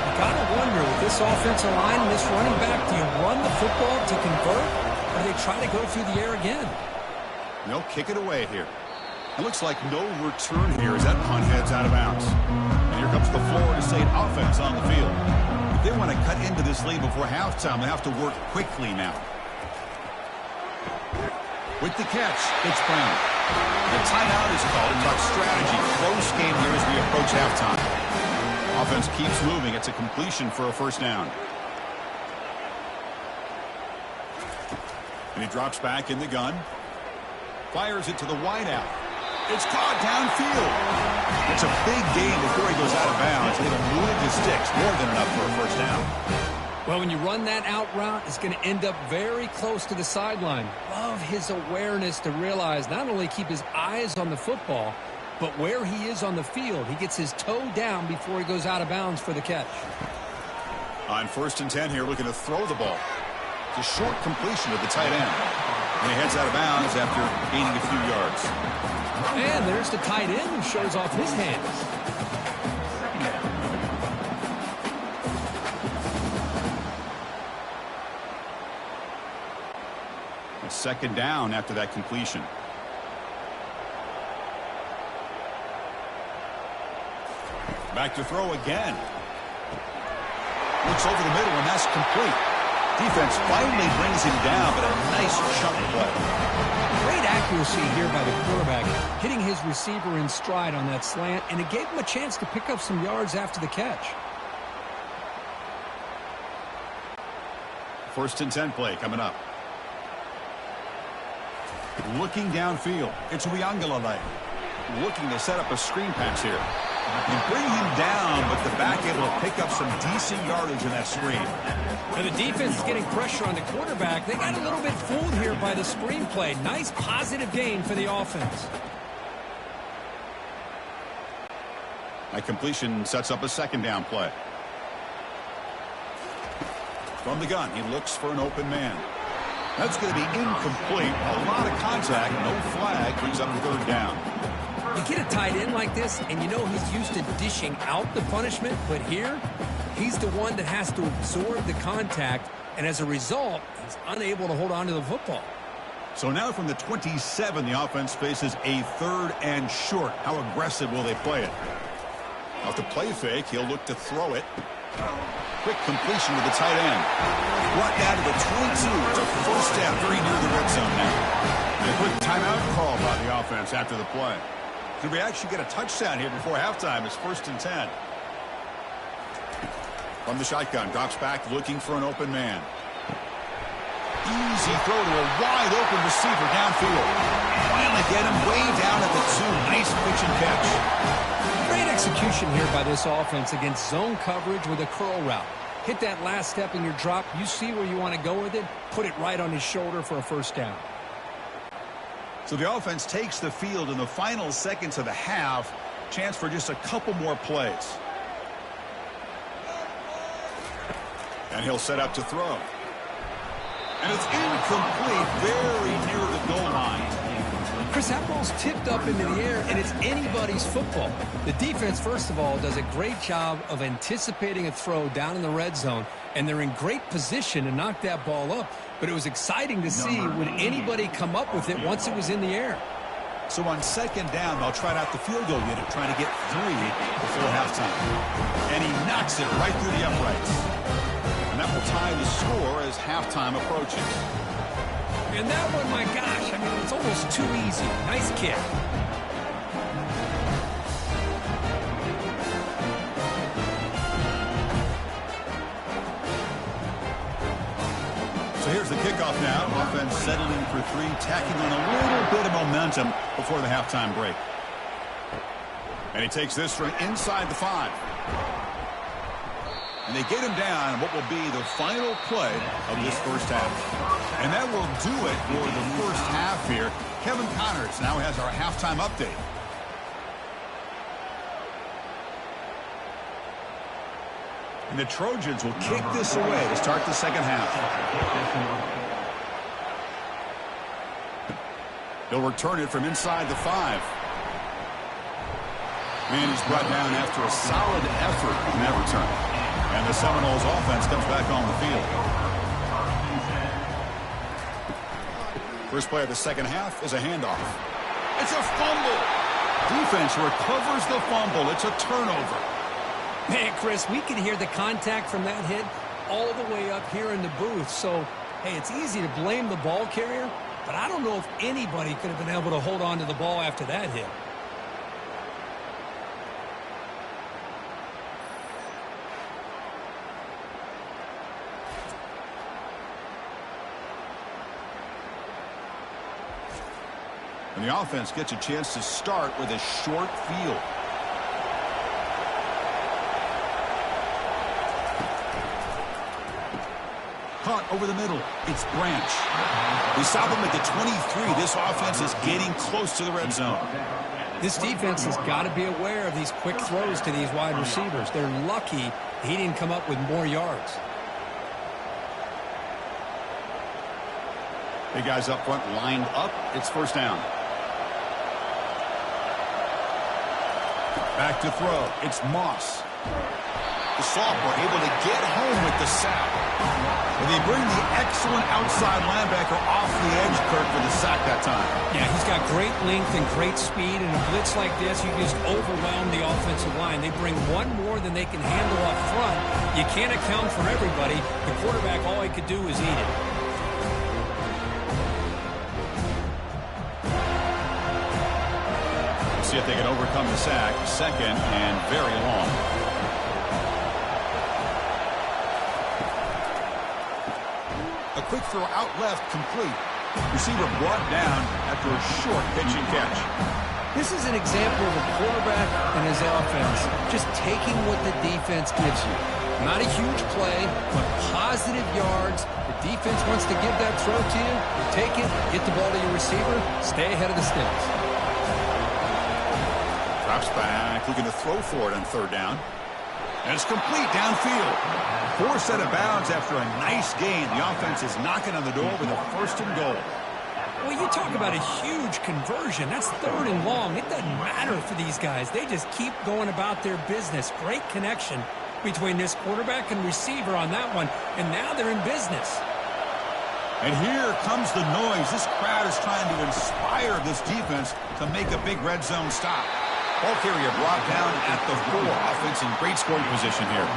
You got to wonder, with this offensive line and this running back, do you run the football to convert, or do they try to go through the air again? They'll kick it away here. It looks like no return here as that punt heads out of bounds. And here comes the Florida State offense on the field. If they want to cut into this lead before halftime, they have to work quickly now. With the catch, it's Brown. The timeout is called. It talks strategy. Close game here as we approach halftime. Offense keeps moving. It's a completion for a first down. And he drops back in the gun. Fires it to the wideout. It's caught downfield. It's a big gain before he goes out of bounds. It'll move the sticks. More than enough for a first down. Well, when you run that out route, it's going to end up very close to the sideline. Love his awareness to realize not only keep his eyes on the football, but where he is on the field. He gets his toe down before he goes out of bounds for the catch. On first and 10 here, looking to throw the ball. It's a short completion of the tight end. And he heads out of bounds after gaining a few yards. And there's the tight end who shows off his hands. Second down after that completion. Back to throw again. Looks over the middle, and that's complete. Defense finally brings him down, but a nice chunk play. Great accuracy here by the quarterback, hitting his receiver in stride on that slant, and it gave him a chance to pick up some yards after the catch. First and 10 play coming up. Looking downfield, it's Uiagalelei. Looking to set up a screen pass here. You bring him down, but the back able to pick up some decent yardage in that screen. Now the defense is getting pressure on the quarterback. They got a little bit fooled here by the screen play. Nice positive gain for the offense. That completion sets up a second down play. From the gun, he looks for an open man. That's going to be incomplete. A lot of contact, no flag, brings up third down. You get a tight end like this, and you know he's used to dishing out the punishment, but here, he's the one that has to absorb the contact, and as a result, he's unable to hold on to the football. So now from the 27, the offense faces a 3rd and short. How aggressive will they play it? Off the play fake, he'll look to throw it. Quick completion to the tight end. Brought down to the 22. It's a first down, very near the red zone now. And a quick timeout call by the offense after the play. Could we actually get a touchdown here before halftime? It's 1st and 10. From the shotgun, drops back looking for an open man. Easy throw to a wide open receiver downfield. Finally get him way down at the 2. Nice pitch and catch. Great execution here by this offense against zone coverage with a curl route. Hit that last step in your drop. You see where you want to go with it. Put it right on his shoulder for a first down. So the offense takes the field in the final seconds of the half. Chance for just a couple more plays. And he'll set up to throw. And it's incomplete, very near the goal line. Chris, that ball's tipped up into the air, and it's anybody's football. The defense, first of all, does a great job of anticipating a throw down in the red zone, and they're in great position to knock that ball up. But it was exciting to see, would anybody come up with it once it was in the air? So on 2nd down, they'll try out the field goal unit, trying to get 3 before halftime. And he knocks it right through the uprights. And that will tie the score as halftime approaches. And that one, my gosh, I mean, it's almost too easy. Nice kick. So here's the kickoff now. Offense settling for 3, tacking on a little bit of momentum before the halftime break. And he takes this from inside the 5. And they get him down what will be the final play of this first half. And that will do it for the first half here. Kevin Connors now has our halftime update. And the Trojans will kick this away to start the second half. They'll return it from inside the 5. And he's brought down after a solid effort in that return. And the Seminoles offense comes back on the field. First play of the second half is a handoff. It's a fumble. Defense recovers the fumble. It's a turnover. Man, Chris, we can hear the contact from that hit all the way up here in the booth. So, hey, it's easy to blame the ball carrier, but I don't know if anybody could have been able to hold on to the ball after that hit. And the offense gets a chance to start with a short field. Caught over the middle. It's Branch. We saw them at the 23. This offense is getting close to the red zone. This defense has got to be aware of these quick throws to these wide receivers. They're lucky he didn't come up with more yards. Big guys up front lined up. It's first down. Back to throw. It's Moss. The sophomore able to get home with the sack. And they bring the excellent outside linebacker off the edge, Kirk, for the sack that time. Yeah, he's got great length and great speed. And a blitz like this, you just overwhelm the offensive line. They bring one more than they can handle up front. You can't account for everybody. The quarterback, all he could do is eat it. See if they can overcome the sack. Second and very long. A quick throw out left, complete. Receiver brought down after a short pitch and catch. This is an example of a quarterback and his offense just taking what the defense gives you. Not a huge play, but positive yards. The defense wants to give that throw to you. You take it, get the ball to your receiver, stay ahead of the sticks. Drops back, looking to throw for it on third down. And it's complete downfield. Forced out of bounds after a nice gain. The offense is knocking on the door with a first and goal. Well, you talk about a huge conversion. That's 3rd and long. It doesn't matter for these guys. They just keep going about their business. Great connection between this quarterback and receiver on that one, and now they're in business. And here comes the noise. This crowd is trying to inspire this defense to make a big red zone stop. Ball carrier brought down at the 4. Offense in great scoring position here.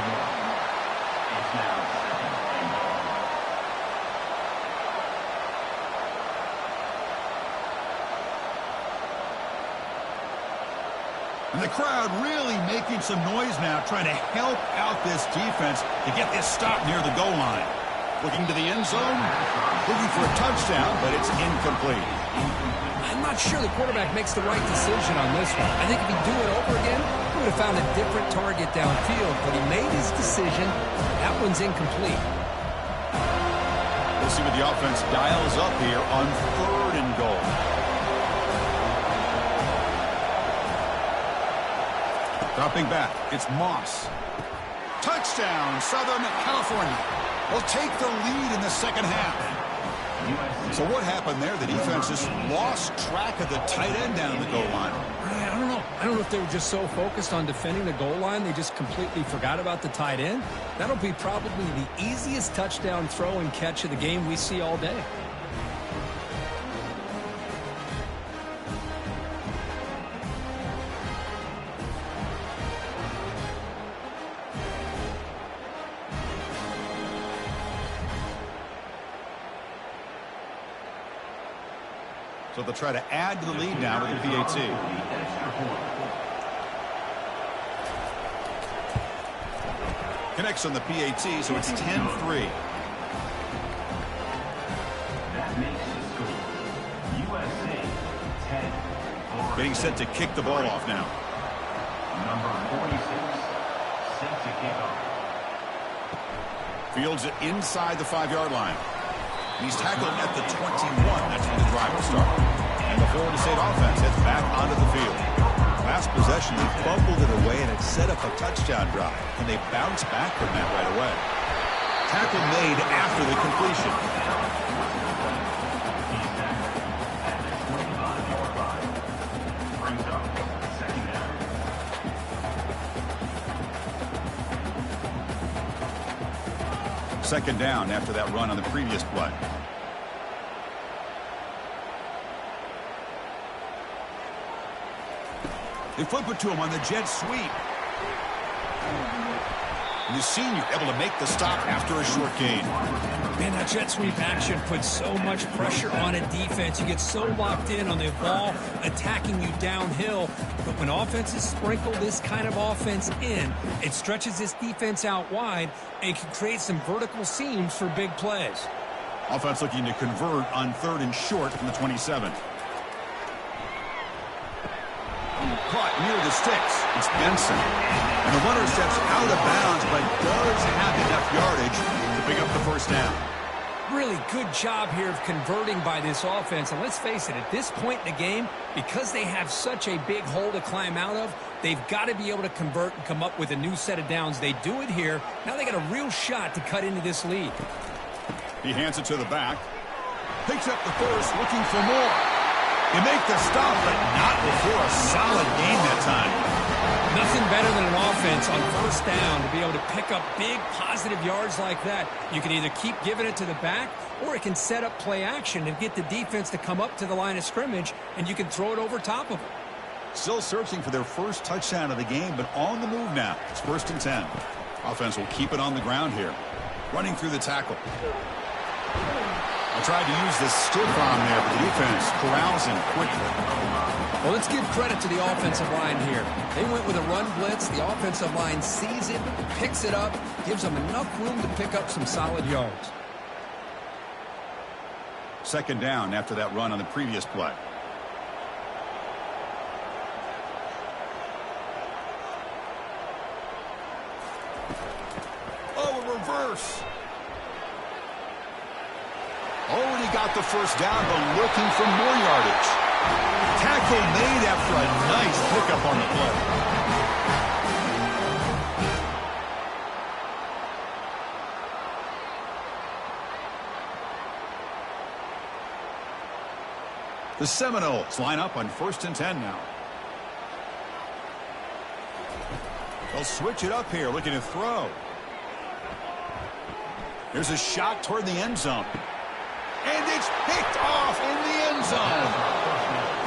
And the crowd really making some noise now, trying to help out this defense to get this stop near the goal line. Looking to the end zone, looking for a touchdown, but it's incomplete. I'm not sure the quarterback makes the right decision on this one. I think if he'd do it over again, he would have found a different target downfield, but he made his decision. That one's incomplete. We'll see what the offense dials up here on 3rd and goal. Dropping back, it's Moss. Touchdown, Southern California. Will take the lead in the second half. So what happened there? The defense just lost track of the tight end down the goal line. I don't know. I don't know if they were just so focused on defending the goal line, they just completely forgot about the tight end. That'll be probably the easiest touchdown throw and catch of the game we see all day. So they'll try to add to the lead now with the PAT. Connects on the PAT, so it's 10-3. That makes the score USA 10. Getting set to kick the ball off now. Number 46 set to kick off. Fields it inside the 5-yard line. He's tackled at the 21. That's where the drive will start. And the Florida State offense heads back onto the field. Last possession, they fumbled it away, and it set up a touchdown drive. And they bounced back from that right away. Tackle made after the completion. He's tackled at the 25-yard line. Brings up second down. Second down after that run on the previous play. They flip it to him on the jet sweep. And the senior able to make the stop after a short gain. Man, that jet sweep action puts so much pressure on a defense. You get so locked in on the ball attacking you downhill. But when offenses sprinkle this kind of offense in, it stretches this defense out wide and can create some vertical seams for big plays. Offense looking to convert on 3rd and short from the 27. Caught near the sticks. It's Benson. And the runner steps out of bounds, but does have enough yardage to pick up the first down. Really good job here of converting by this offense. And let's face it, at this point in the game, because they have such a big hole to climb out of, they've got to be able to convert and come up with a new set of downs. They do it here. Now they got a real shot to cut into this lead. He hands it to the back. Picks up the first, looking for more. You make the stop, but not before a solid gain that time. Nothing better than an offense on first down to be able to pick up big positive yards like that. You can either keep giving it to the back, or it can set up play action and get the defense to come up to the line of scrimmage, and you can throw it over top of them. Still searching for their first touchdown of the game, but on the move now. It's 1st and 10. Offense will keep it on the ground here. Running through the tackle. I tried to use the stiff arm there, but the defense corrals him quickly. Well, let's give credit to the offensive line here. They went with a run blitz. The offensive line sees it, picks it up, gives them enough room to pick up some solid yards. Second down after that run on the previous play. Oh, a reverse. Already got the first down, but looking for more yardage. Tackle made after a nice pickup on the play. The Seminoles line up on 1st and 10 now. They'll switch it up here, looking to throw. There's a shot toward the end zone. And it's picked off in the end zone.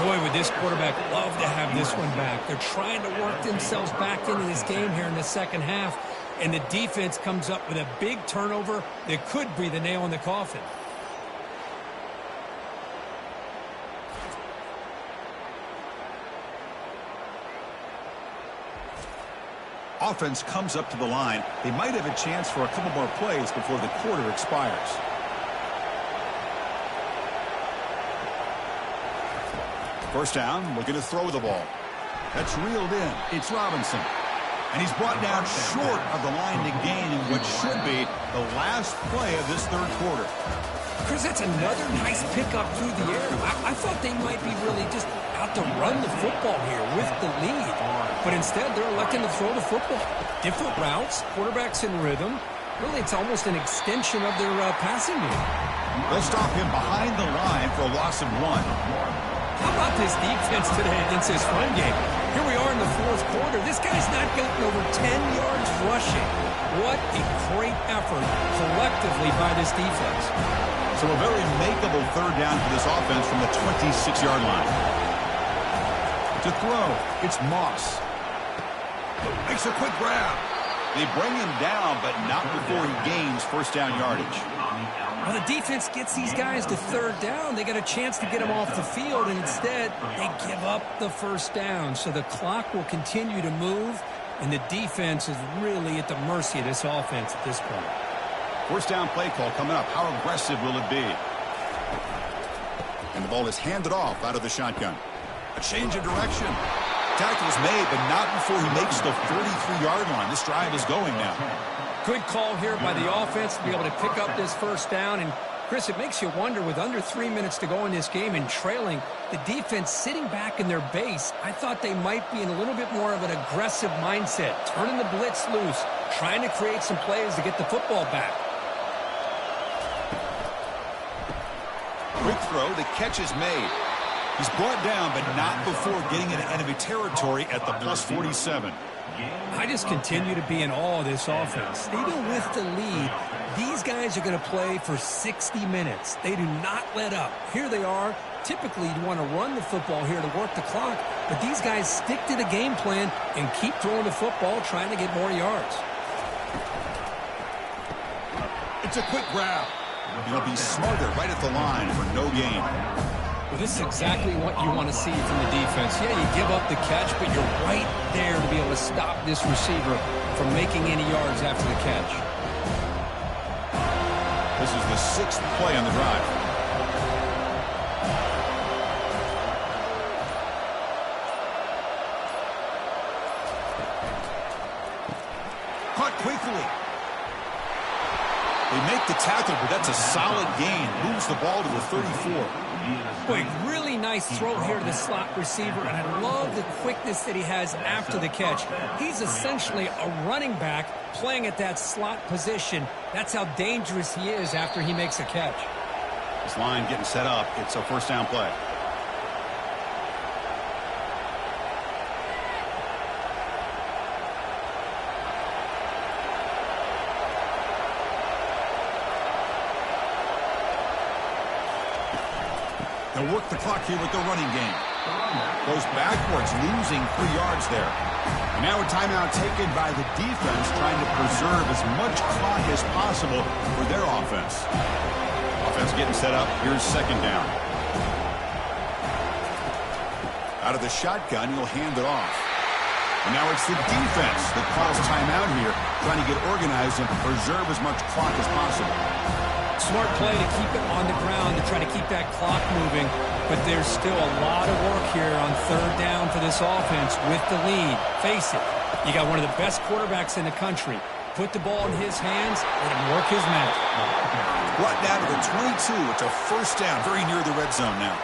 Boy, would this quarterback love to have this one back. They're trying to work themselves back into this game here in the second half. And the defense comes up with a big turnover that could be the nail in the coffin. Offense comes up to the line. They might have a chance for a couple more plays before the quarter expires. First down, looking to throw the ball. That's reeled in. It's Robinson. And he's brought down short of the line to gain in what should be the last play of this third quarter. Chris, that's another nice pickup through the air. I thought they might be really just out to run the football here with the lead. But instead, they're electing to throw the football. Different routes, quarterbacks in rhythm. Really, it's almost an extension of their passing game. They'll stop him behind the line for a loss of 1. How about this defense today against this run game? Here we are in the fourth quarter. This guy's not gotten over 10 yards rushing. What a great effort collectively by this defense. So a very makeable third down for this offense from the 26-yard line. To throw, it's Moss. Makes a quick grab. They bring him down, but not before he gains first down yardage. Well, the defense gets these guys to third down. They got a chance to get them off the field, and instead they give up the first down. So the clock will continue to move, and the defense is really at the mercy of this offense at this point. First down play call coming up. How aggressive will it be? And the ball is handed off out of the shotgun. A change of direction. Tackle is made, but not before he makes the 33-yard line. This drive is going now. Good call here by the offense to be able to pick up this first down. And, Chris, it makes you wonder, with under 3 minutes to go in this game and trailing, the defense sitting back in their base, I thought they might be in a little bit more of an aggressive mindset, turning the blitz loose, trying to create some plays to get the football back. Quick throw, the catch is made. He's brought down, but not before getting into enemy territory at the plus 47. I just continue to be in awe of this offense. Even with the lead, these guys are going to play for 60 minutes. They do not let up. Here they are. Typically, you want to run the football here to work the clock, but these guys stick to the game plan and keep throwing the football, trying to get more yards. It's a quick grab. He'll be smarter right at the line for no gain. Well, this is exactly what you want to see from the defense. Yeah, you give up the catch, but you're right there to be able to stop this receiver from making any yards after the catch. This is the 6th play on the drive. Caught quickly. They make the tackle, but that's a solid gain. Moves the ball to the 34. Boy, really nice throw here to the slot receiver, and I love the quickness that he has after the catch. He's essentially a running back playing at that slot position. That's how dangerous he is after he makes a catch. This line getting set up. It's a first down play. They'll work the clock here with the running game. Goes backwards, losing 3 yards there. And now a timeout taken by the defense, trying to preserve as much clock as possible for their offense. Offense getting set up. Here's second down. Out of the shotgun, he'll hand it off. And now it's the defense that calls timeout here, trying to get organized and preserve as much clock as possible. Smart play to keep it on the ground to try to keep that clock moving, but there's still a lot of work here on third down for this offense with the lead. Face it, you got one of the best quarterbacks in the country. Put the ball in his hands, let him work his magic. Brought down to the 22. It's a first down, very near the red zone now.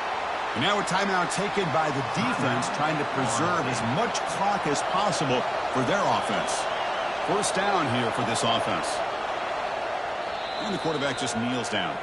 And now a timeout taken by the defense, trying to preserve as much clock as possible for their offense. First down here for this offense. And the quarterback just kneels down.